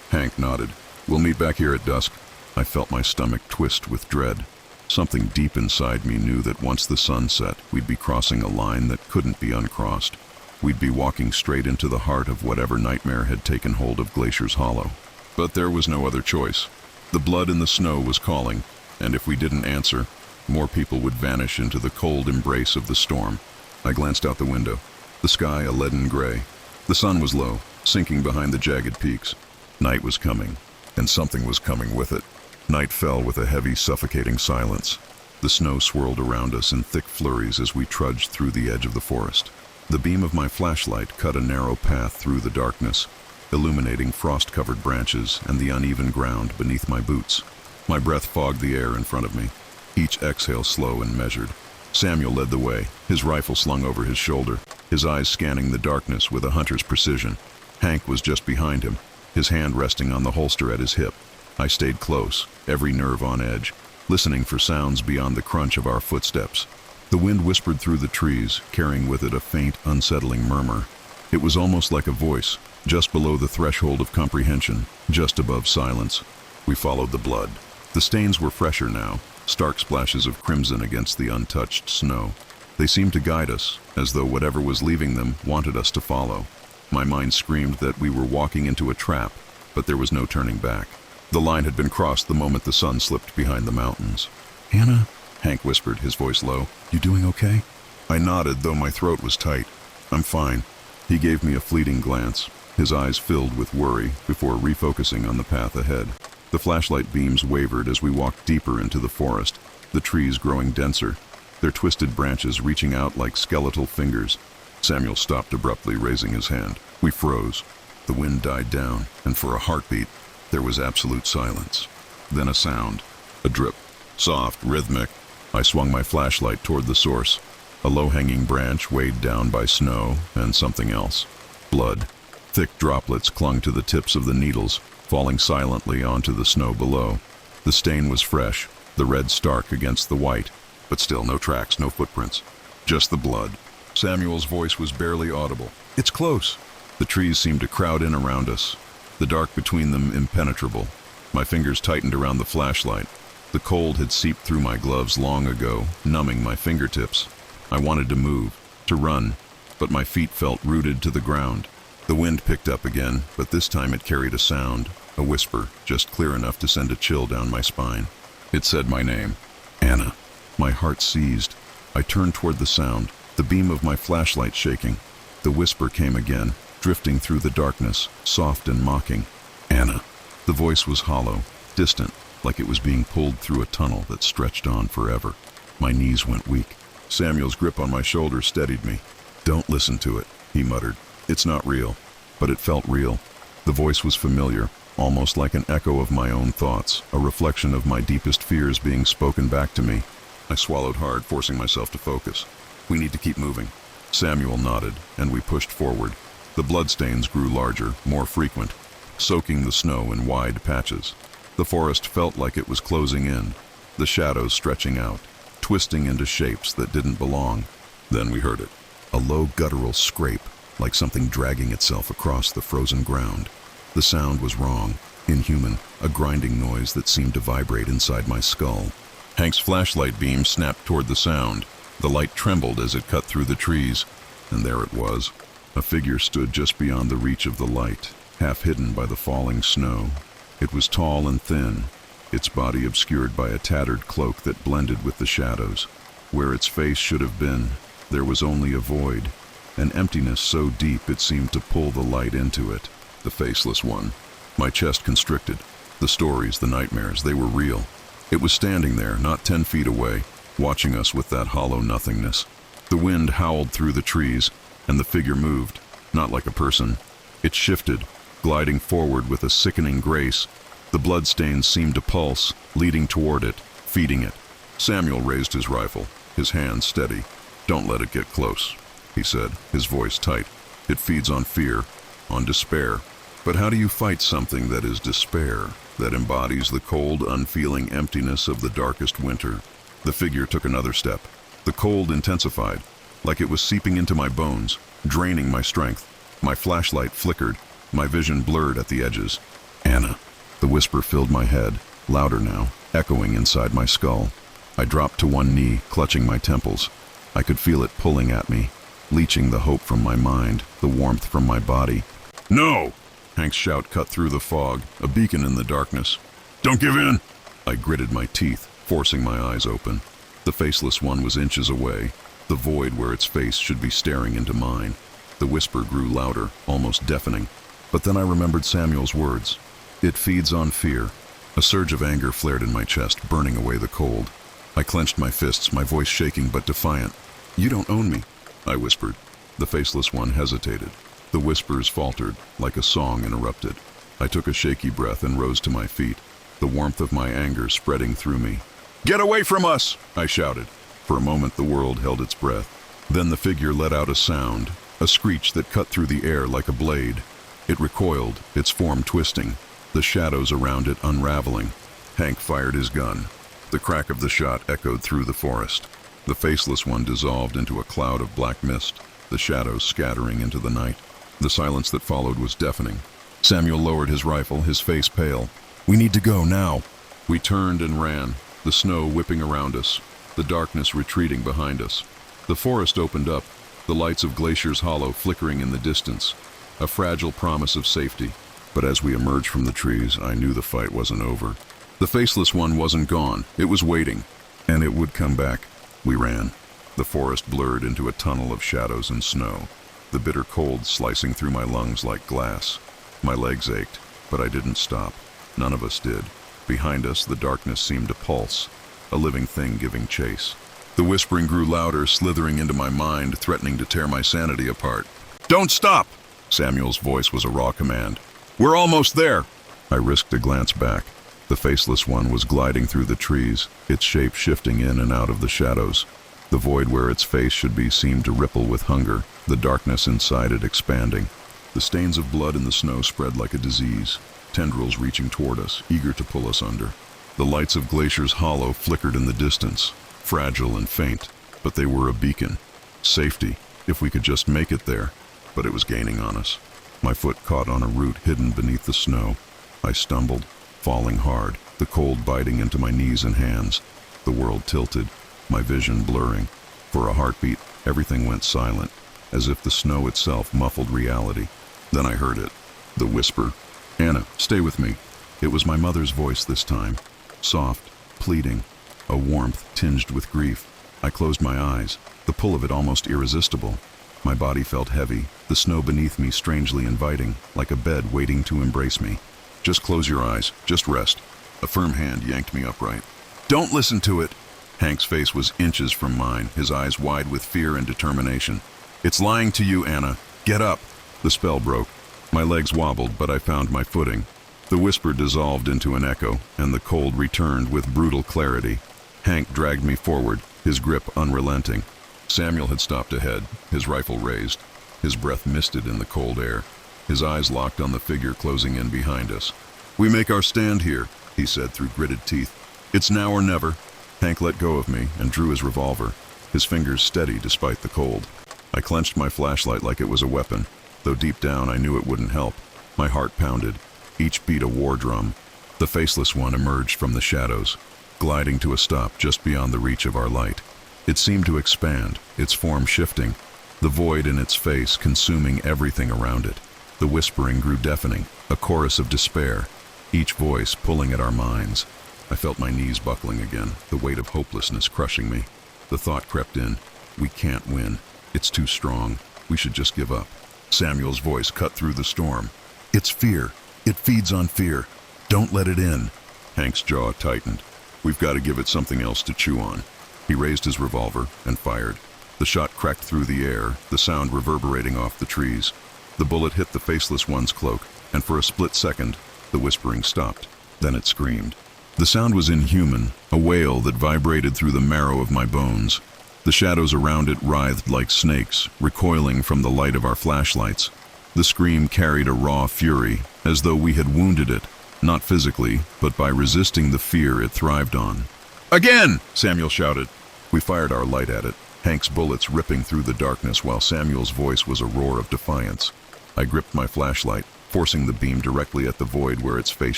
Hank nodded. We'll meet back here at dusk. I felt my stomach twist with dread. Something deep inside me knew that once the sun set, we'd be crossing a line that couldn't be uncrossed. We'd be walking straight into the heart of whatever nightmare had taken hold of Glacier's Hollow. But there was no other choice. The blood in the snow was calling, and if we didn't answer, more people would vanish into the cold embrace of the storm. I glanced out the window. The sky a leaden gray. The sun was low, sinking behind the jagged peaks. Night was coming, and something was coming with it. Night fell with a heavy, suffocating silence. The snow swirled around us in thick flurries as we trudged through the edge of the forest. The beam of my flashlight cut a narrow path through the darkness, illuminating frost-covered branches and the uneven ground beneath my boots. My breath fogged the air in front of me, each exhale slow and measured. Samuel led the way, his rifle slung over his shoulder, his eyes scanning the darkness with a hunter's precision. Hank was just behind him, his hand resting on the holster at his hip. I stayed close, every nerve on edge, listening for sounds beyond the crunch of our footsteps. The wind whispered through the trees, carrying with it a faint, unsettling murmur. It was almost like a voice, just below the threshold of comprehension, just above silence. We followed the blood. The stains were fresher now, stark splashes of crimson against the untouched snow. They seemed to guide us, as though whatever was leaving them wanted us to follow. My mind screamed that we were walking into a trap, but there was no turning back. The line had been crossed the moment the sun slipped behind the mountains. "Hannah," Hank whispered, his voice low. "You doing okay?" I nodded, though my throat was tight. "I'm fine." He gave me a fleeting glance, his eyes filled with worry before refocusing on the path ahead. The flashlight beams wavered as we walked deeper into the forest, the trees growing denser, their twisted branches reaching out like skeletal fingers. Samuel stopped abruptly, raising his hand. We froze. The wind died down, and for a heartbeat, there was absolute silence. Then a sound. A drip. Soft, rhythmic. I swung my flashlight toward the source. A low-hanging branch weighed down by snow and something else. Blood. Thick droplets clung to the tips of the needles, falling silently onto the snow below. The stain was fresh, the red stark against the white, but still no tracks, no footprints. Just the blood. Samuel's voice was barely audible. "It's close." The trees seemed to crowd in around us, the dark between them impenetrable. My fingers tightened around the flashlight. The cold had seeped through my gloves long ago, numbing my fingertips. I wanted to move, to run, but my feet felt rooted to the ground. The wind picked up again, but this time it carried a sound, a whisper, just clear enough to send a chill down my spine. It said my name, Anna. My heart seized. I turned toward the sound, the beam of my flashlight shaking. The whisper came again, drifting through the darkness, soft and mocking. Anna. The voice was hollow, distant, like it was being pulled through a tunnel that stretched on forever. My knees went weak. Samuel's grip on my shoulder steadied me. "Don't listen to it," he muttered. "It's not real." But it felt real. The voice was familiar, almost like an echo of my own thoughts, a reflection of my deepest fears being spoken back to me. I swallowed hard, forcing myself to focus. "We need to keep moving." Samuel nodded, and we pushed forward. The bloodstains grew larger, more frequent, soaking the snow in wide patches. The forest felt like it was closing in, the shadows stretching out, twisting into shapes that didn't belong. Then we heard it, a low guttural scrape, like something dragging itself across the frozen ground. The sound was wrong, inhuman, a grinding noise that seemed to vibrate inside my skull. Hank's flashlight beam snapped toward the sound. The light trembled as it cut through the trees, and there it was. A figure stood just beyond the reach of the light, half hidden by the falling snow. It was tall and thin, its body obscured by a tattered cloak that blended with the shadows. Where its face should have been, there was only a void, an emptiness so deep it seemed to pull the light into it. The faceless one. My chest constricted. The stories, the nightmares, they were real. It was standing there, not 10 feet away, watching us with that hollow nothingness. The wind howled through the trees, and the figure moved, not like a person. It shifted, gliding forward with a sickening grace. The bloodstains seemed to pulse, leading toward it, feeding it. Samuel raised his rifle, his hand steady. "Don't let it get close," he said, his voice tight. "It feeds on fear, on despair. But how do you fight something that is despair, that embodies the cold, unfeeling emptiness of the darkest winter?" The figure took another step. The cold intensified, like it was seeping into my bones, draining my strength. My flashlight flickered, my vision blurred at the edges. "Anna." The whisper filled my head, louder now, echoing inside my skull. I dropped to one knee, clutching my temples. I could feel it pulling at me, leeching the hope from my mind, the warmth from my body. "No!" Hank's shout cut through the fog, a beacon in the darkness. "Don't give in!" I gritted my teeth, forcing my eyes open. The faceless one was inches away, the void where its face should be staring into mine. The whisper grew louder, almost deafening. But then I remembered Samuel's words. "It feeds on fear." A surge of anger flared in my chest, burning away the cold. I clenched my fists, my voice shaking but defiant. "You don't own me," I whispered. The faceless one hesitated. The whispers faltered, like a song interrupted. I took a shaky breath and rose to my feet, the warmth of my anger spreading through me. "Get away from us!" I shouted. For a moment the world held its breath. Then the figure let out a sound, a screech that cut through the air like a blade. It recoiled, its form twisting, the shadows around it unraveling. Hank fired his gun. The crack of the shot echoed through the forest. The faceless one dissolved into a cloud of black mist, the shadows scattering into the night. The silence that followed was deafening. Samuel lowered his rifle, his face pale. "We need to go now." We turned and ran, the snow whipping around us, the darkness retreating behind us. The forest opened up, the lights of Glacier's Hollow flickering in the distance, a fragile promise of safety. But as we emerged from the trees, I knew the fight wasn't over. The faceless one wasn't gone, it was waiting, and it would come back. We ran. The forest blurred into a tunnel of shadows and snow, the bitter cold slicing through my lungs like glass. My legs ached, but I didn't stop. None of us did. Behind us, the darkness seemed to pulse, a living thing giving chase. The whispering grew louder, slithering into my mind, threatening to tear my sanity apart. "Don't stop!" Samuel's voice was a raw command. "We're almost there!" I risked a glance back. The faceless one was gliding through the trees, its shape shifting in and out of the shadows. The void where its face should be seemed to ripple with hunger, the darkness inside it expanding. The stains of blood in the snow spread like a disease, tendrils reaching toward us, eager to pull us under. The lights of Glacier's Hollow flickered in the distance, fragile and faint, but they were a beacon. Safety, if we could just make it there, but it was gaining on us. My foot caught on a root hidden beneath the snow. I stumbled, falling hard, the cold biting into my knees and hands. The world tilted, my vision blurring. For a heartbeat, everything went silent, as if the snow itself muffled reality. Then I heard it, the whisper. "Anna, stay with me." It was my mother's voice this time, soft, pleading, a warmth tinged with grief. I closed my eyes, the pull of it almost irresistible. My body felt heavy, the snow beneath me strangely inviting, like a bed waiting to embrace me. "Just close your eyes, just rest." A firm hand yanked me upright. "Don't listen to it!" Hank's face was inches from mine, his eyes wide with fear and determination. "It's lying to you, Anna. Get up!" The spell broke. My legs wobbled, but I found my footing. The whisper dissolved into an echo, and the cold returned with brutal clarity. Hank dragged me forward, his grip unrelenting. Samuel had stopped ahead, his rifle raised. His breath misted in the cold air. His eyes locked on the figure closing in behind us. "We make our stand here," he said through gritted teeth. "It's now or never." Hank let go of me and drew his revolver, his fingers steady despite the cold. I clenched my flashlight like it was a weapon, though deep down I knew it wouldn't help. My heart pounded, each beat a war drum. The faceless one emerged from the shadows, gliding to a stop just beyond the reach of our light. It seemed to expand, its form shifting, the void in its face consuming everything around it. The whispering grew deafening, a chorus of despair, each voice pulling at our minds. I felt my knees buckling again, the weight of hopelessness crushing me. The thought crept in, we can't win. It's too strong. We should just give up. Samuel's voice cut through the storm. "It's fear. It feeds on fear. Don't let it in." Hank's jaw tightened. "We've got to give it something else to chew on." He raised his revolver and fired. The shot cracked through the air, the sound reverberating off the trees. The bullet hit the faceless one's cloak, and for a split second, the whispering stopped. Then it screamed. The sound was inhuman, a wail that vibrated through the marrow of my bones. The shadows around it writhed like snakes, recoiling from the light of our flashlights. The scream carried a raw fury, as though we had wounded it, not physically, but by resisting the fear it thrived on. "Again!" Samuel shouted. We fired our light at it, Hank's bullets ripping through the darkness while Samuel's voice was a roar of defiance. I gripped my flashlight, forcing the beam directly at the void where its face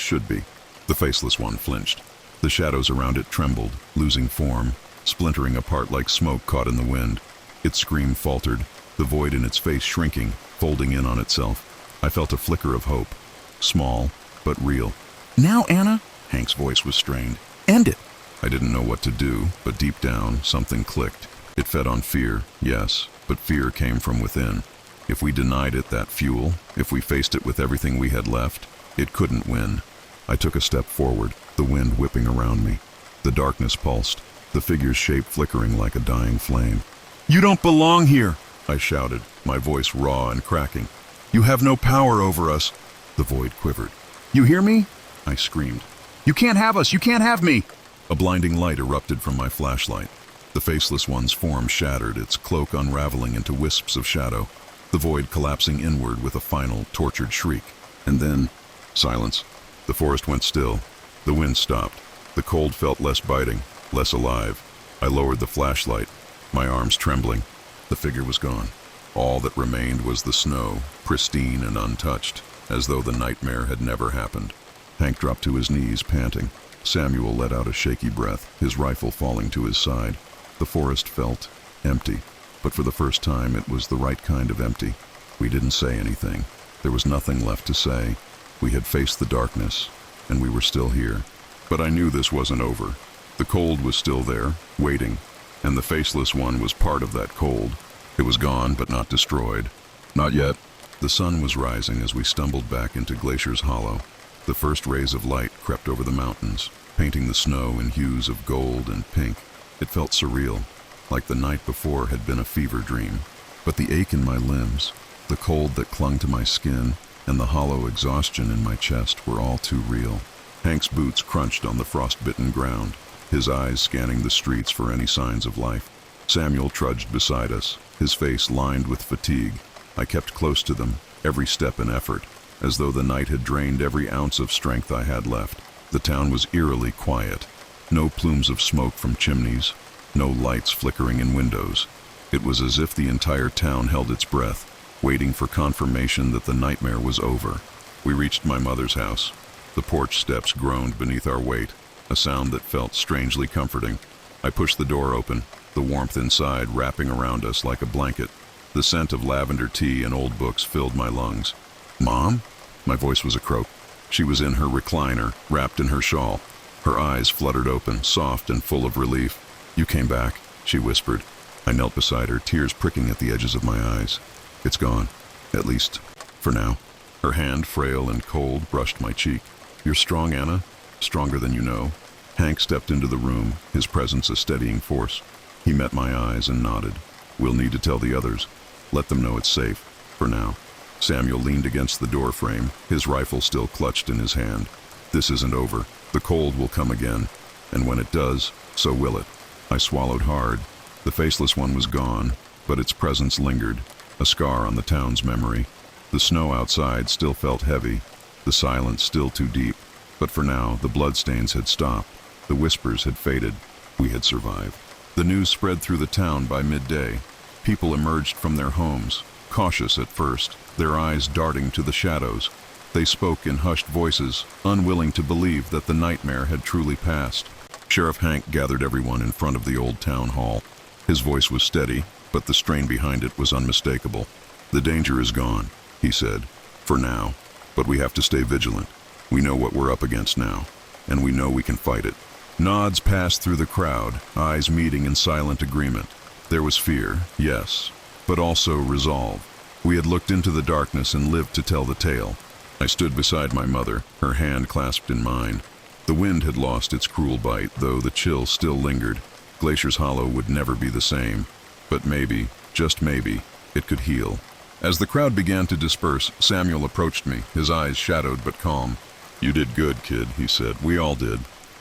should be. The faceless one flinched. The shadows around it trembled, losing form, splintering apart like smoke caught in the wind. Its scream faltered, the void in its face shrinking, folding in on itself. I felt a flicker of hope, small, but real. "Now, Anna?" Hank's voice was strained. "End it!" I didn't know what to do, but deep down, something clicked. It fed on fear, yes, but fear came from within. If we denied it that fuel, if we faced it with everything we had left, it couldn't win. I took a step forward, the wind whipping around me. The darkness pulsed, the figure's shape flickering like a dying flame. "You don't belong here!" I shouted, my voice raw and cracking. "You have no power over us!" The void quivered. "You hear me?" I screamed. "You can't have us! You can't have me!" A blinding light erupted from my flashlight. The faceless one's form shattered, its cloak unraveling into wisps of shadow, the void collapsing inward with a final, tortured shriek. And then, silence. The forest went still. The wind stopped. The cold felt less biting, less alive. I lowered the flashlight, my arms trembling. The figure was gone. All that remained was the snow, pristine and untouched, as though the nightmare had never happened. Hank dropped to his knees, panting. Samuel let out a shaky breath, his rifle falling to his side. The forest felt empty, but for the first time it was the right kind of empty. We didn't say anything. There was nothing left to say. We had faced the darkness, and we were still here. But I knew this wasn't over. The cold was still there, waiting, and the faceless one was part of that cold. It was gone, but not destroyed. Not yet. The sun was rising as we stumbled back into Glacier's Hollow. The first rays of light crept over the mountains, painting the snow in hues of gold and pink. It felt surreal, like the night before had been a fever dream. But the ache in my limbs, the cold that clung to my skin, and the hollow exhaustion in my chest were all too real. Hank's boots crunched on the frost-bitten ground, his eyes scanning the streets for any signs of life. Samuel trudged beside us, his face lined with fatigue. I kept close to them, every step an effort, as though the night had drained every ounce of strength I had left. The town was eerily quiet. No plumes of smoke from chimneys, no lights flickering in windows. It was as if the entire town held its breath, waiting for confirmation that the nightmare was over. We reached my mother's house. The porch steps groaned beneath our weight, a sound that felt strangely comforting. I pushed the door open, the warmth inside wrapping around us like a blanket. The scent of lavender tea and old books filled my lungs. "Mom?" My voice was a croak. She was in her recliner, wrapped in her shawl. Her eyes fluttered open, soft and full of relief. "You came back," she whispered. I knelt beside her, tears pricking at the edges of my eyes. "It's gone. At least, for now." Her hand, frail and cold, brushed my cheek. "You're strong, Anna. Stronger than you know." Hank stepped into the room, his presence a steadying force. He met my eyes and nodded. "We'll need to tell the others. Let them know it's safe, for now." Samuel leaned against the door frame, his rifle still clutched in his hand. "This isn't over. The cold will come again, and when it does, so will it." I swallowed hard. The faceless one was gone, but its presence lingered, a scar on the town's memory. The snow outside still felt heavy, the silence still too deep, but for now the bloodstains had stopped, the whispers had faded, we had survived. The news spread through the town by midday. People emerged from their homes, cautious at first, their eyes darting to the shadows. They spoke in hushed voices, unwilling to believe that the nightmare had truly passed. Sheriff Hank gathered everyone in front of the old town hall. His voice was steady, but the strain behind it was unmistakable. "The danger is gone," he said, "for now. But we have to stay vigilant. We know what we're up against now, and we know we can fight it." Nods passed through the crowd, eyes meeting in silent agreement. There was fear, yes, but also resolve. We had looked into the darkness and lived to tell the tale. I stood beside my mother, her hand clasped in mine. The wind had lost its cruel bite, though the chill still lingered. Glacier's Hollow would never be the same, but maybe, just maybe, it could heal. As the crowd began to disperse, Samuel approached me, his eyes shadowed but calm. "You did good, kid," he said. "We all did."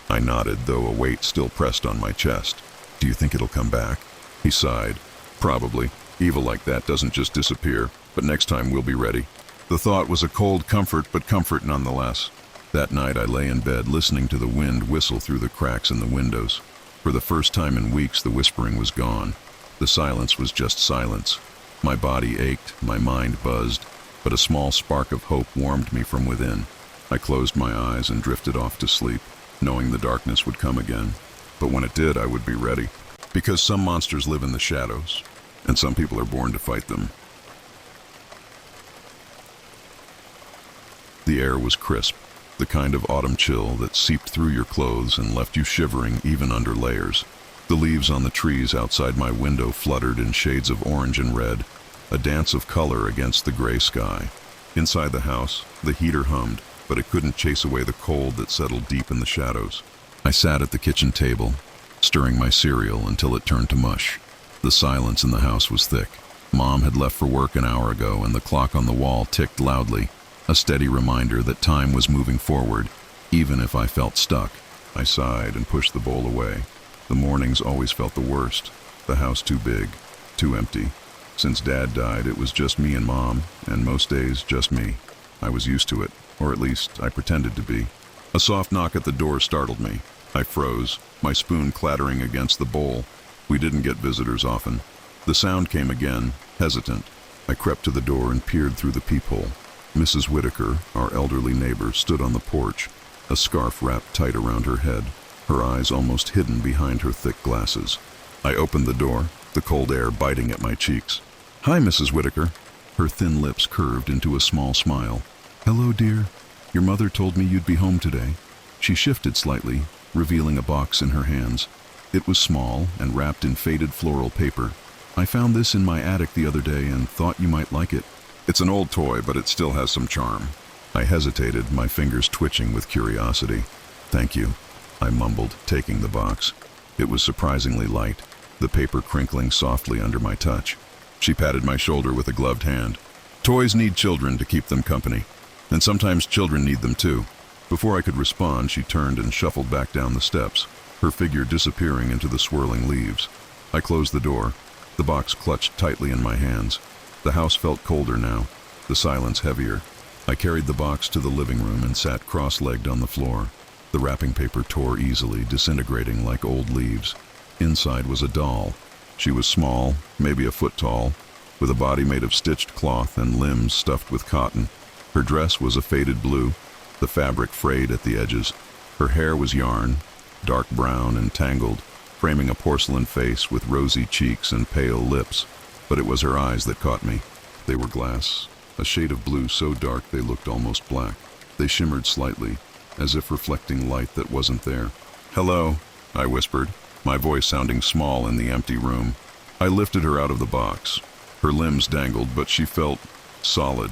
I nodded, though a weight still pressed on my chest. "Do you think it'll come back?" He sighed. "Probably. Evil like that doesn't just disappear, but next time we'll be ready." The thought was a cold comfort, but comfort nonetheless. That night I lay in bed listening to the wind whistle through the cracks in the windows. For the first time in weeks the whispering was gone. The silence was just silence. My body ached, my mind buzzed, but a small spark of hope warmed me from within. I closed my eyes and drifted off to sleep, knowing the darkness would come again. But when it did, I would be ready. Because some monsters live in the shadows, and some people are born to fight them. The air was crisp, the kind of autumn chill that seeped through your clothes and left you shivering even under layers. The leaves on the trees outside my window fluttered in shades of orange and red, a dance of color against the gray sky. Inside the house, the heater hummed, but it couldn't chase away the cold that settled deep in the shadows. I sat at the kitchen table, stirring my cereal until it turned to mush. The silence in the house was thick. Mom had left for work an hour ago, and the clock on the wall ticked loudly, a steady reminder that time was moving forward, even if I felt stuck. I sighed and pushed the bowl away. The mornings always felt the worst. The house too big, too empty. Since Dad died, it was just me and Mom, and most days just me. I was used to it, or at least I pretended to be. A soft knock at the door startled me. I froze, my spoon clattering against the bowl. We didn't get visitors often. The sound came again, hesitant. I crept to the door and peered through the peephole. Mrs. Whitaker, our elderly neighbor, stood on the porch, a scarf wrapped tight around her head, her eyes almost hidden behind her thick glasses. I opened the door, the cold air biting at my cheeks. "Hi, Mrs. Whitaker." Her thin lips curved into a small smile. "Hello, dear. Your mother told me you'd be home today." She shifted slightly, revealing a box in her hands. It was small and wrapped in faded floral paper. "I found this in my attic the other day and thought you might like it. It's an old toy, but it still has some charm." I hesitated, my fingers twitching with curiosity. "Thank you," I mumbled, taking the box. It was surprisingly light, the paper crinkling softly under my touch. She patted my shoulder with a gloved hand. "Toys need children to keep them company, and sometimes children need them too." Before I could respond, she turned and shuffled back down the steps, her figure disappearing into the swirling leaves. I closed the door, the box clutched tightly in my hands. The house felt colder now, the silence heavier. I carried the box to the living room and sat cross-legged on the floor. The wrapping paper tore easily, disintegrating like old leaves. Inside was a doll. She was small, maybe a foot tall, with a body made of stitched cloth and limbs stuffed with cotton. Her dress was a faded blue, the fabric frayed at the edges. Her hair was yarn, dark brown and tangled, framing a porcelain face with rosy cheeks and pale lips. But it was her eyes that caught me. They were glass, a shade of blue so dark they looked almost black. They shimmered slightly, as if reflecting light that wasn't there. "Hello," I whispered, my voice sounding small in the empty room. I lifted her out of the box. Her limbs dangled, but she felt solid,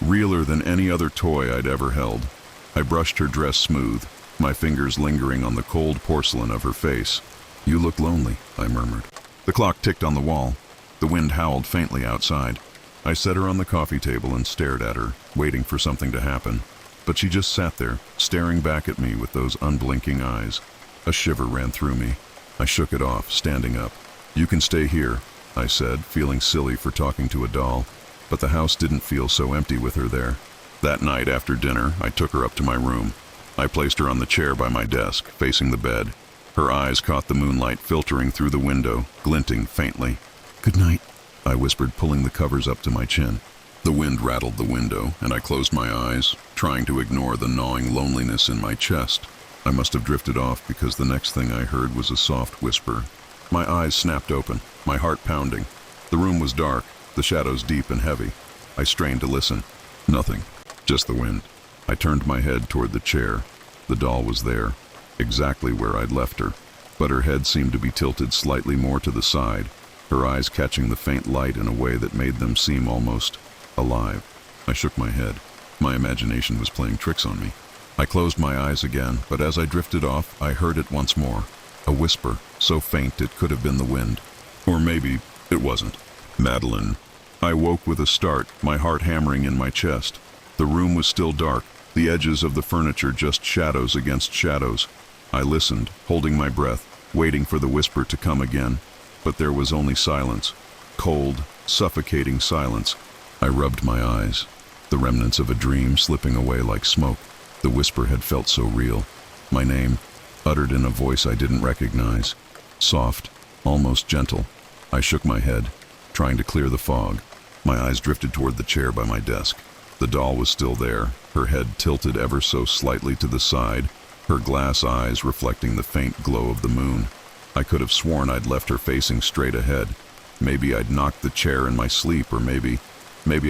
realer than any other toy I'd ever held. I brushed her dress smooth, my fingers lingering on the cold porcelain of her face. "You look lonely," I murmured. The clock ticked on the wall. The wind howled faintly outside. I set her on the coffee table and stared at her, waiting for something to happen. But she just sat there, staring back at me with those unblinking eyes. A shiver ran through me. I shook it off, standing up. "You can stay here," I said, feeling silly for talking to a doll. But the house didn't feel so empty with her there. That night after dinner, I took her up to my room. I placed her on the chair by my desk, facing the bed. Her eyes caught the moonlight filtering through the window, glinting faintly. "Good night," I whispered, pulling the covers up to my chin. The wind rattled the window, and I closed my eyes, trying to ignore the gnawing loneliness in my chest. I must have drifted off because the next thing I heard was a soft whisper. My eyes snapped open, my heart pounding. The room was dark, the shadows deep and heavy. I strained to listen. Nothing, just the wind. I turned my head toward the chair. The doll was there, exactly where I'd left her, but her head seemed to be tilted slightly more to the side, her eyes catching the faint light in a way that made them seem almost alive. I shook my head. My imagination was playing tricks on me. I closed my eyes again, but as I drifted off, I heard it once more. A whisper, so faint it could have been the wind. Or maybe it wasn't. "Madeline." I woke with a start, my heart hammering in my chest. The room was still dark, the edges of the furniture just shadows against shadows. I listened, holding my breath, waiting for the whisper to come again. But there was only silence. Cold, suffocating silence. I rubbed my eyes, the remnants of a dream slipping away like smoke. The whisper had felt so real. My name, uttered in a voice I didn't recognize. Soft, almost gentle. I shook my head, trying to clear the fog. My eyes drifted toward the chair by my desk. The doll was still there, her head tilted ever so slightly to the side, her glass eyes reflecting the faint glow of the moon. I could have sworn I'd left her facing straight ahead. Maybe I'd knocked the chair in my sleep, or maybe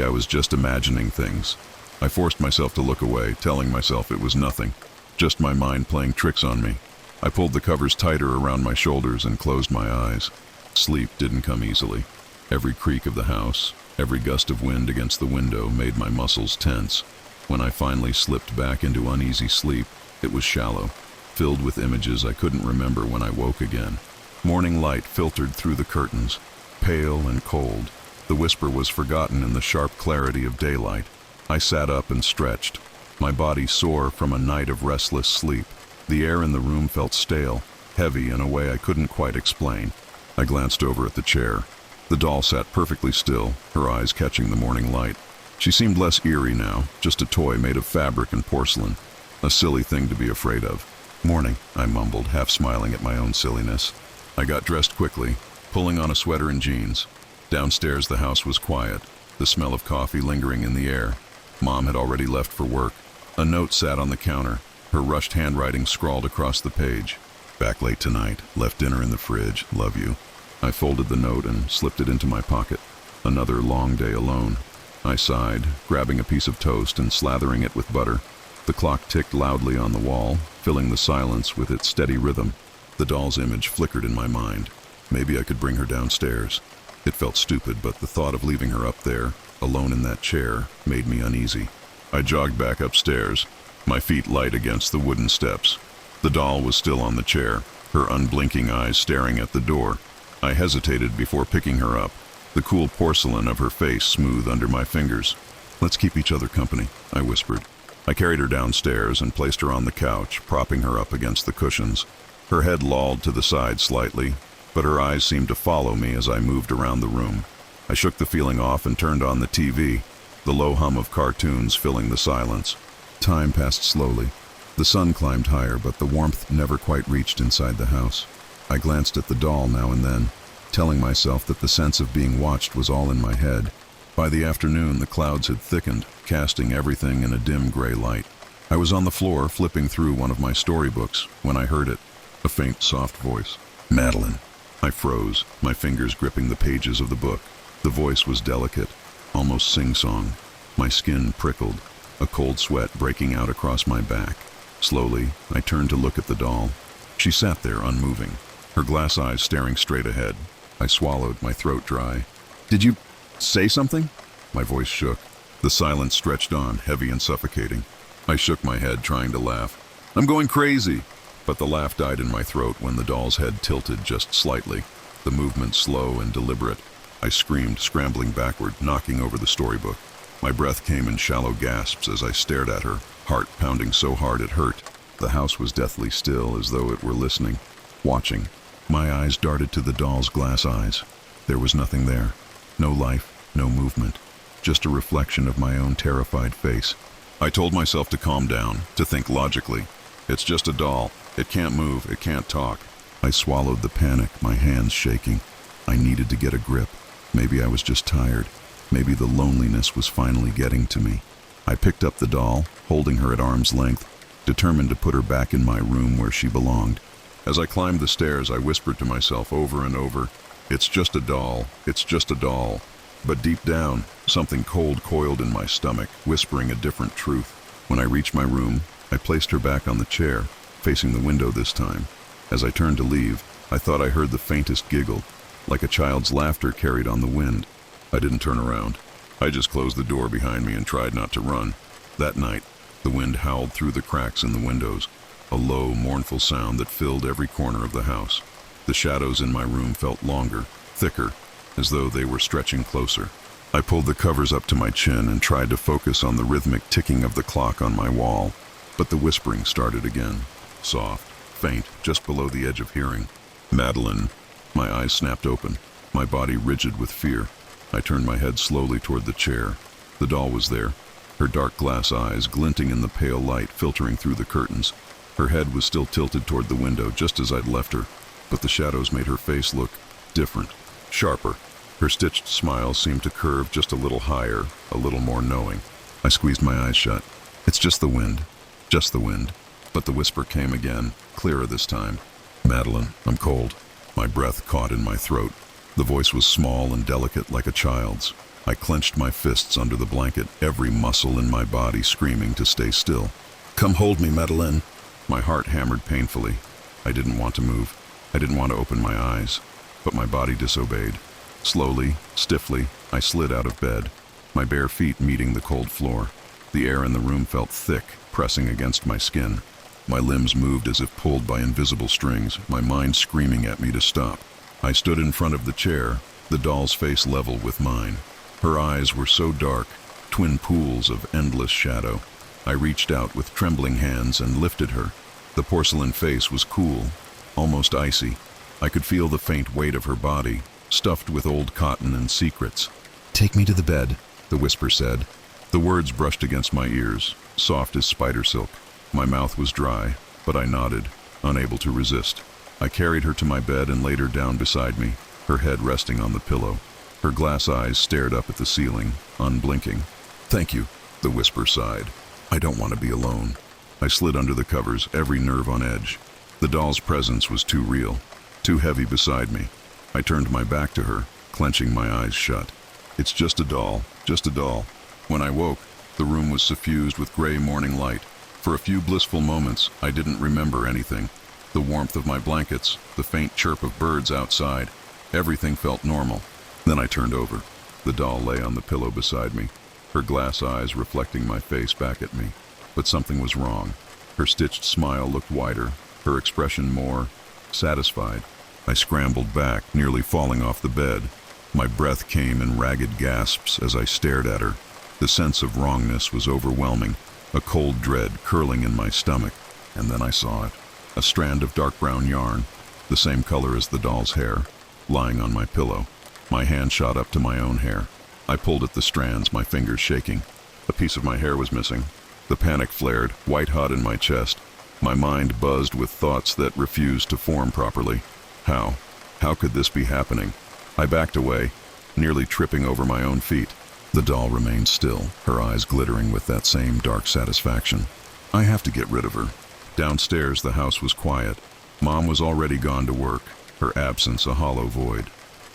I was just imagining things. I forced myself to look away, telling myself it was nothing, just my mind playing tricks on me. I pulled the covers tighter around my shoulders and closed my eyes. Sleep didn't come easily. Every creak of the house, every gust of wind against the window made my muscles tense. When I finally slipped back into uneasy sleep, it was shallow, filled with images I couldn't remember when I woke again. Morning light filtered through the curtains, pale and cold. The whisper was forgotten in the sharp clarity of daylight. I sat up and stretched, my body sore from a night of restless sleep. The air in the room felt stale, heavy in a way I couldn't quite explain. I glanced over at the chair. The doll sat perfectly still, her eyes catching the morning light. She seemed less eerie now, just a toy made of fabric and porcelain. A silly thing to be afraid of. "Morning," I mumbled, half smiling at my own silliness. I got dressed quickly, pulling on a sweater and jeans. Downstairs the house was quiet, the smell of coffee lingering in the air. Mom had already left for work. A note sat on the counter, her rushed handwriting scrawled across the page. "Back late tonight, left dinner in the fridge, love you." I folded the note and slipped it into my pocket. Another long day alone. I sighed, grabbing a piece of toast and slathering it with butter. The clock ticked loudly on the wall, filling the silence with its steady rhythm. The doll's image flickered in my mind. Maybe I could bring her downstairs. It felt stupid, but the thought of leaving her up there, alone in that chair, made me uneasy. I jogged back upstairs, my feet light against the wooden steps. The doll was still on the chair, her unblinking eyes staring at the door. I hesitated before picking her up, the cool porcelain of her face smooth under my fingers. "Let's keep each other company," I whispered. I carried her downstairs and placed her on the couch, propping her up against the cushions. Her head lolled to the side slightly, but her eyes seemed to follow me as I moved around the room. I shook the feeling off and turned on the TV, the low hum of cartoons filling the silence. Time passed slowly. The sun climbed higher, but the warmth never quite reached inside the house. I glanced at the doll now and then, telling myself that the sense of being watched was all in my head. By the afternoon, the clouds had thickened, casting everything in a dim gray light. I was on the floor, flipping through one of my storybooks, when I heard it, a faint, soft voice. "Madeline." I froze, my fingers gripping the pages of the book. The voice was delicate, almost sing-song. My skin prickled, a cold sweat breaking out across my back. Slowly, I turned to look at the doll. She sat there, unmoving, her glass eyes staring straight ahead. I swallowed, my throat dry. "Did you say something?" My voice shook. The silence stretched on, heavy and suffocating. I shook my head, trying to laugh. "I'm going crazy!" But the laugh died in my throat when the doll's head tilted just slightly, the movement slow and deliberate. I screamed, scrambling backward, knocking over the storybook. My breath came in shallow gasps as I stared at her, heart pounding so hard it hurt. The house was deathly still, as though it were listening, watching. My eyes darted to the doll's glass eyes. There was nothing there. No life, no movement. Just a reflection of my own terrified face. I told myself to calm down, to think logically. It's just a doll. It can't move, it can't talk. I swallowed the panic, my hands shaking. I needed to get a grip. Maybe I was just tired. Maybe the loneliness was finally getting to me. I picked up the doll, holding her at arm's length, determined to put her back in my room where she belonged. As I climbed the stairs, I whispered to myself over and over, "It's just a doll, it's just a doll." But deep down, something cold coiled in my stomach, whispering a different truth. When I reached my room, I placed her back on the chair, facing the window this time. As I turned to leave, I thought I heard the faintest giggle, like a child's laughter carried on the wind. I didn't turn around. I just closed the door behind me and tried not to run. That night, the wind howled through the cracks in the windows, a low, mournful sound that filled every corner of the house. The shadows in my room felt longer, thicker, as though they were stretching closer. I pulled the covers up to my chin and tried to focus on the rhythmic ticking of the clock on my wall, but the whispering started again, soft, faint, just below the edge of hearing. "Madeline." My eyes snapped open, my body rigid with fear. I turned my head slowly toward the chair. The doll was there, her dark glass eyes glinting in the pale light filtering through the curtains. Her head was still tilted toward the window, just as I'd left her, but the shadows made her face look different, sharper. Her stitched smile seemed to curve just a little higher, a little more knowing. I squeezed my eyes shut. "It's just the wind, just the wind." But the whisper came again, clearer this time. "Madeline, I'm cold." My breath caught in my throat. The voice was small and delicate, like a child's. I clenched my fists under the blanket, every muscle in my body screaming to stay still. "Come hold me, Madeline." My heart hammered painfully. I didn't want to move. I didn't want to open my eyes. But my body disobeyed. Slowly, stiffly, I slid out of bed, my bare feet meeting the cold floor. The air in the room felt thick, pressing against my skin. My limbs moved as if pulled by invisible strings, my mind screaming at me to stop. I stood in front of the chair, the doll's face level with mine. Her eyes were so dark, twin pools of endless shadow. I reached out with trembling hands and lifted her. The porcelain face was cool, almost icy. I could feel the faint weight of her body, stuffed with old cotton and secrets. "Take me to the bed," the whisper said. The words brushed against my ears, soft as spider silk. My mouth was dry, but I nodded, unable to resist. I carried her to my bed and laid her down beside me, her head resting on the pillow. Her glass eyes stared up at the ceiling, unblinking. "Thank you," the whisper sighed. "I don't want to be alone." I slid under the covers, every nerve on edge. The doll's presence was too real, too heavy beside me. I turned my back to her, clenching my eyes shut. "It's just a doll, just a doll." When I woke, the room was suffused with gray morning light. For a few blissful moments, I didn't remember anything. The warmth of my blankets, the faint chirp of birds outside, everything felt normal. Then I turned over. The doll lay on the pillow beside me, her glass eyes reflecting my face back at me. But something was wrong. Her stitched smile looked wider, her expression more satisfied. I scrambled back, nearly falling off the bed. My breath came in ragged gasps as I stared at her. The sense of wrongness was overwhelming, a cold dread curling in my stomach. And then I saw it. A strand of dark brown yarn, the same color as the doll's hair, lying on my pillow. My hand shot up to my own hair. I pulled at the strands, my fingers shaking. A piece of my hair was missing. The panic flared, white-hot in my chest. My mind buzzed with thoughts that refused to form properly. How? How could this be happening? I backed away, nearly tripping over my own feet. The doll remained still, her eyes glittering with that same dark satisfaction. I have to get rid of her. Downstairs, the house was quiet. Mom was already gone to work, her absence a hollow void.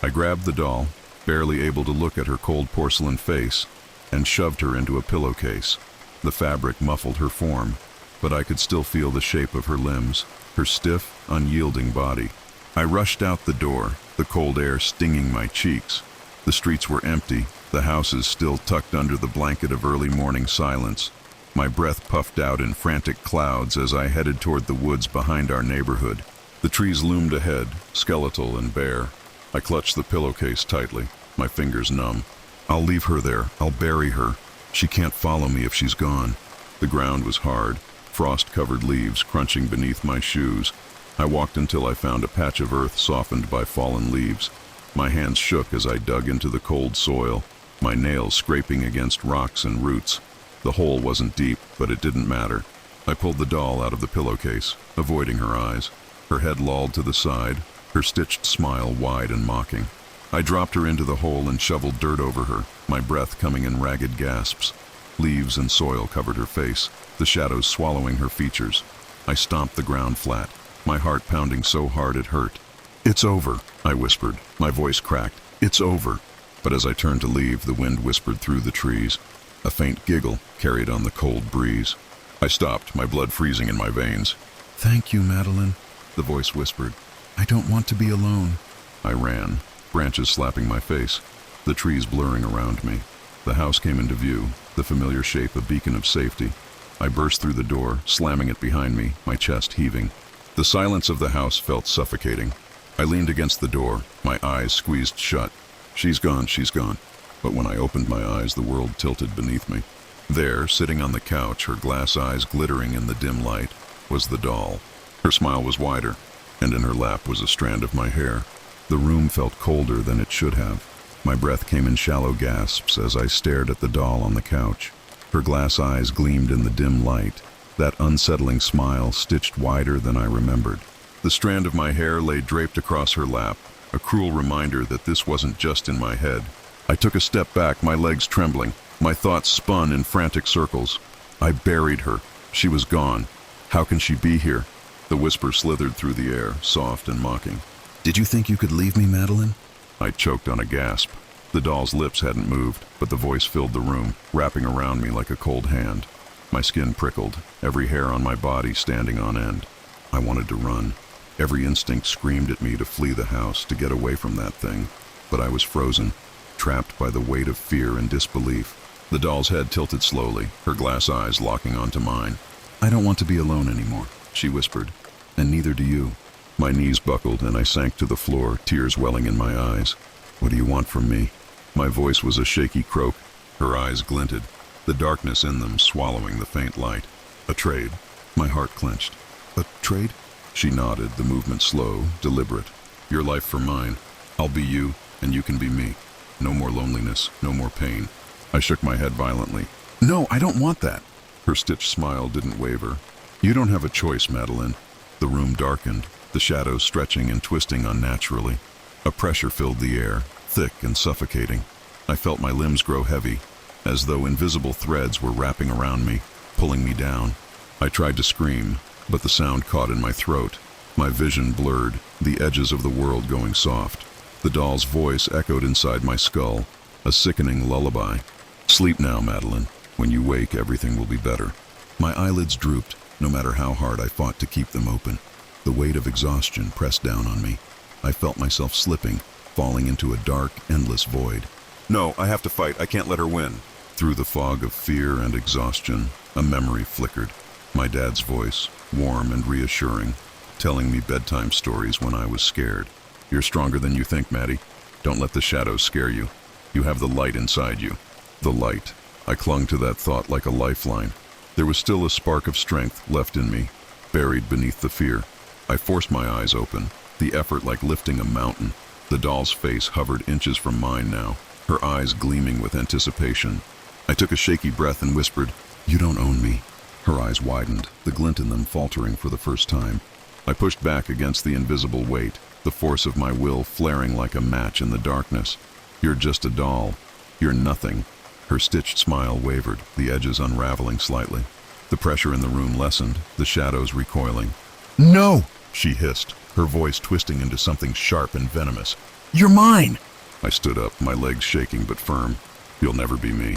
I grabbed the doll, barely able to look at her cold porcelain face, and shoved her into a pillowcase. The fabric muffled her form, but I could still feel the shape of her limbs, her stiff, unyielding body. I rushed out the door, the cold air stinging my cheeks. The streets were empty, the houses still tucked under the blanket of early morning silence. My breath puffed out in frantic clouds as I headed toward the woods behind our neighborhood. The trees loomed ahead, skeletal and bare. I clutched the pillowcase tightly, my fingers numb. I'll leave her there. I'll bury her. She can't follow me if she's gone. The ground was hard, frost-covered leaves crunching beneath my shoes. I walked until I found a patch of earth softened by fallen leaves. My hands shook as I dug into the cold soil, my nails scraping against rocks and roots. The hole wasn't deep, but it didn't matter. I pulled the doll out of the pillowcase, avoiding her eyes. Her head lolled to the side, her stitched smile wide and mocking. I dropped her into the hole and shoveled dirt over her, my breath coming in ragged gasps. Leaves and soil covered her face, the shadows swallowing her features. I stomped the ground flat, my heart pounding so hard it hurt. "It's over," I whispered, my voice cracked. "It's over." But as I turned to leave, the wind whispered through the trees. A faint giggle carried on the cold breeze. I stopped, my blood freezing in my veins. "Thank you, Madeline," the voice whispered. "I don't want to be alone." I ran, branches slapping my face, the trees blurring around me. The house came into view, the familiar shape a beacon of safety. I burst through the door, slamming it behind me, my chest heaving. The silence of the house felt suffocating. I leaned against the door, my eyes squeezed shut. She's gone, she's gone. But when I opened my eyes, the world tilted beneath me. There, sitting on the couch, her glass eyes glittering in the dim light, was the doll. Her smile was wider, and in her lap was a strand of my hair. The room felt colder than it should have. My breath came in shallow gasps as I stared at the doll on the couch. Her glass eyes gleamed in the dim light, that unsettling smile stitched wider than I remembered. The strand of my hair lay draped across her lap, a cruel reminder that this wasn't just in my head. I took a step back, my legs trembling. My thoughts spun in frantic circles. I buried her. She was gone. How can she be here? The whisper slithered through the air, soft and mocking. "Did you think you could leave me, Madeline?" I choked on a gasp. The doll's lips hadn't moved, but the voice filled the room, wrapping around me like a cold hand. My skin prickled, every hair on my body standing on end. I wanted to run. Every instinct screamed at me to flee the house, to get away from that thing. But I was frozen, trapped by the weight of fear and disbelief. The doll's head tilted slowly, her glass eyes locking onto mine. "I don't want to be alone anymore," she whispered. "And neither do you." My knees buckled and I sank to the floor, tears welling in my eyes. "What do you want from me?" My voice was a shaky croak. Her eyes glinted, the darkness in them swallowing the faint light. "A trade." My heart clenched. "A trade?" She nodded, the movement slow, deliberate. "Your life for mine. I'll be you, and you can be me. No more loneliness, no more pain." I shook my head violently. "No, I don't want that." Her stitched smile didn't waver. "You don't have a choice, Madeline." The room darkened, the shadows stretching and twisting unnaturally. A pressure filled the air, thick and suffocating. I felt my limbs grow heavy, as though invisible threads were wrapping around me, pulling me down. I tried to scream, but the sound caught in my throat. My vision blurred, the edges of the world going soft. The doll's voice echoed inside my skull, a sickening lullaby. "Sleep now, Madeline. When you wake, everything will be better." My eyelids drooped, no matter how hard I fought to keep them open. The weight of exhaustion pressed down on me. I felt myself slipping, falling into a dark, endless void. "No, I have to fight. I can't let her win." Through the fog of fear and exhaustion, a memory flickered. My dad's voice, warm and reassuring, telling me bedtime stories when I was scared. "You're stronger than you think, Maddie. Don't let the shadows scare you. You have the light inside you." The light. I clung to that thought like a lifeline. There was still a spark of strength left in me, buried beneath the fear. I forced my eyes open, the effort like lifting a mountain. The doll's face hovered inches from mine now, her eyes gleaming with anticipation. I took a shaky breath and whispered, You don't own me. Her eyes widened, the glint in them faltering for the first time. I pushed back against the invisible weight, the force of my will flaring like a match in the darkness. You're just a doll. You're nothing. Her stitched smile wavered, the edges unraveling slightly. The pressure in the room lessened, the shadows recoiling. "No!" she hissed, her voice twisting into something sharp and venomous. "You're mine!" I stood up, my legs shaking but firm. "You'll never be me,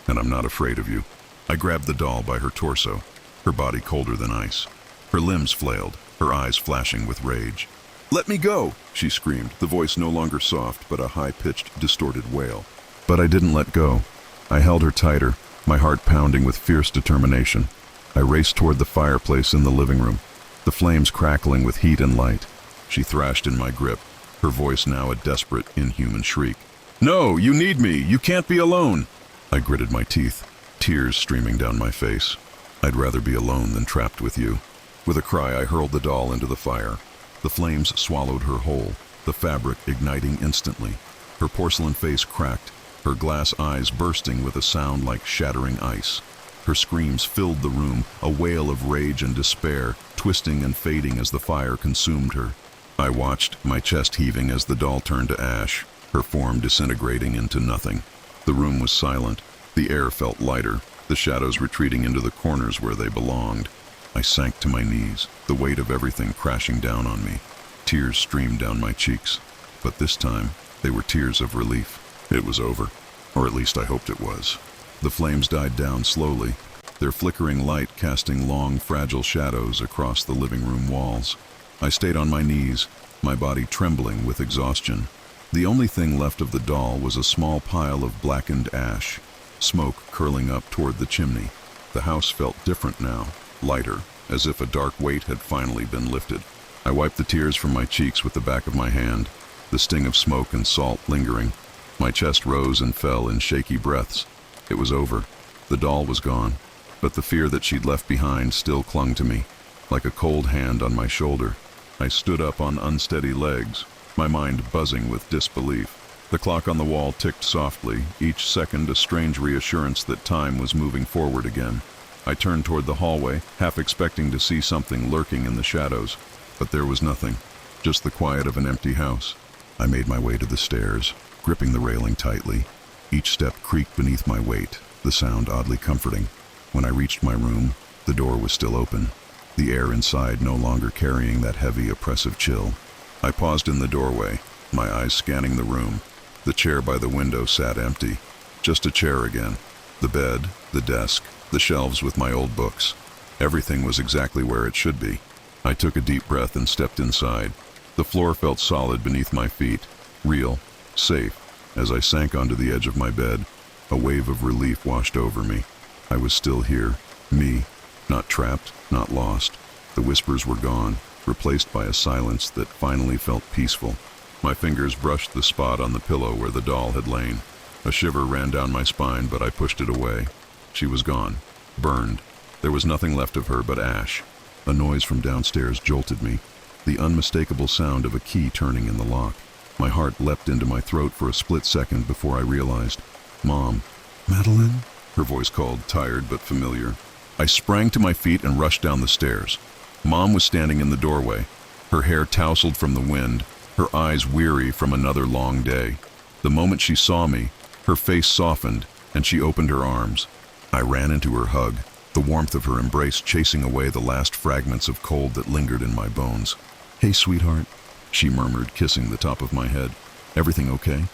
and I'm not afraid of you." I grabbed the doll by her torso, her body colder than ice. Her limbs flailed, her eyes flashing with rage. "Let me go!" she screamed, the voice no longer soft but a high-pitched, distorted wail. But I didn't let go. I held her tighter, my heart pounding with fierce determination. I raced toward the fireplace in the living room, the flames crackling with heat and light. She thrashed in my grip, her voice now a desperate, inhuman shriek. "No, you need me! You can't be alone!" I gritted my teeth, tears streaming down my face. "I'd rather be alone than trapped with you." With a cry, I hurled the doll into the fire. The flames swallowed her whole, the fabric igniting instantly. Her porcelain face cracked, her glass eyes bursting with a sound like shattering ice. Her screams filled the room, a wail of rage and despair, twisting and fading as the fire consumed her. I watched, my chest heaving as the doll turned to ash, her form disintegrating into nothing. The room was silent. The air felt lighter, the shadows retreating into the corners where they belonged. I sank to my knees, the weight of everything crashing down on me. Tears streamed down my cheeks, but this time they were tears of relief. It was over, or at least I hoped it was. The flames died down slowly, their flickering light casting long, fragile shadows across the living room walls. I stayed on my knees, my body trembling with exhaustion. The only thing left of the doll was a small pile of blackened ash, smoke curling up toward the chimney. The house felt different now, lighter, as if a dark weight had finally been lifted. I wiped the tears from my cheeks with the back of my hand, the sting of smoke and salt lingering. My chest rose and fell in shaky breaths. It was over. The doll was gone, but the fear that she'd left behind still clung to me, like a cold hand on my shoulder. I stood up on unsteady legs, my mind buzzing with disbelief. The clock on the wall ticked softly, each second a strange reassurance that time was moving forward again. I turned toward the hallway, half expecting to see something lurking in the shadows, but there was nothing, just the quiet of an empty house. I made my way to the stairs, gripping the railing tightly. Each step creaked beneath my weight, the sound oddly comforting. When I reached my room, the door was still open, the air inside no longer carrying that heavy, oppressive chill. I paused in the doorway, my eyes scanning the room. The chair by the window sat empty, just a chair again. The bed, the desk, the shelves with my old books. Everything was exactly where it should be. I took a deep breath and stepped inside. The floor felt solid beneath my feet, real, safe. As I sank onto the edge of my bed, a wave of relief washed over me. I was still here, me, not trapped, not lost. The whispers were gone, replaced by a silence that finally felt peaceful. My fingers brushed the spot on the pillow where the doll had lain. A shiver ran down my spine, but I pushed it away. She was gone, burned. There was nothing left of her but ash. A noise from downstairs jolted me, the unmistakable sound of a key turning in the lock. My heart leapt into my throat for a split second before I realized. "Mom." "Madeline?" her voice called, tired but familiar. I sprang to my feet and rushed down the stairs. Mom was standing in the doorway, her hair tousled from the wind, her eyes weary from another long day. The moment she saw me, her face softened, and she opened her arms. I ran into her hug, the warmth of her embrace chasing away the last fragments of cold that lingered in my bones. "Hey, sweetheart," she murmured, kissing the top of my head. "Everything okay?"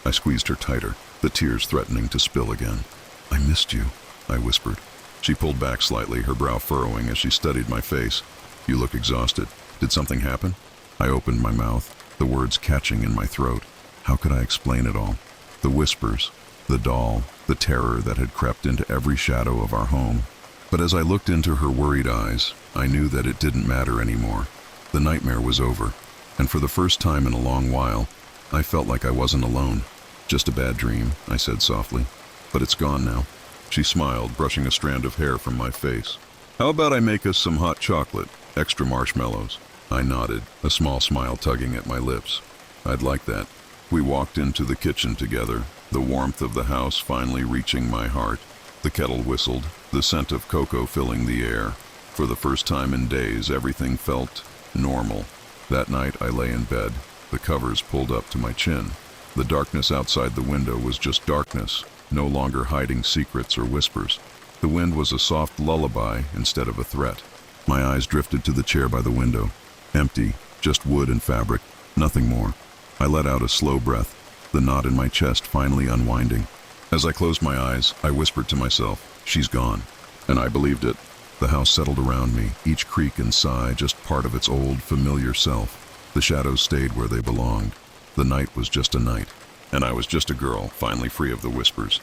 I squeezed her tighter, the tears threatening to spill again. "I missed you," I whispered. She pulled back slightly, her brow furrowing as she studied my face. "You look exhausted. Did something happen?" I opened my mouth, the words catching in my throat. How could I explain it all? The whispers, the doll, the terror that had crept into every shadow of our home. But as I looked into her worried eyes, I knew that it didn't matter anymore. The nightmare was over, and for the first time in a long while, I felt like I wasn't alone. "Just a bad dream," I said softly. "But it's gone now." She smiled, brushing a strand of hair from my face. "How about I make us some hot chocolate, extra marshmallows?" I nodded, a small smile tugging at my lips. "I'd like that." We walked into the kitchen together, the warmth of the house finally reaching my heart. The kettle whistled, the scent of cocoa filling the air. For the first time in days, everything felt normal. That night, I lay in bed, the covers pulled up to my chin. The darkness outside the window was just darkness, no longer hiding secrets or whispers. The wind was a soft lullaby instead of a threat. My eyes drifted to the chair by the window. Empty, just wood and fabric, nothing more. I let out a slow breath, the knot in my chest finally unwinding. As I closed my eyes, I whispered to myself, "She's gone." And I believed it. The house settled around me, each creak and sigh just part of its old, familiar self. The shadows stayed where they belonged. The night was just a night, and I was just a girl, finally free of the whispers.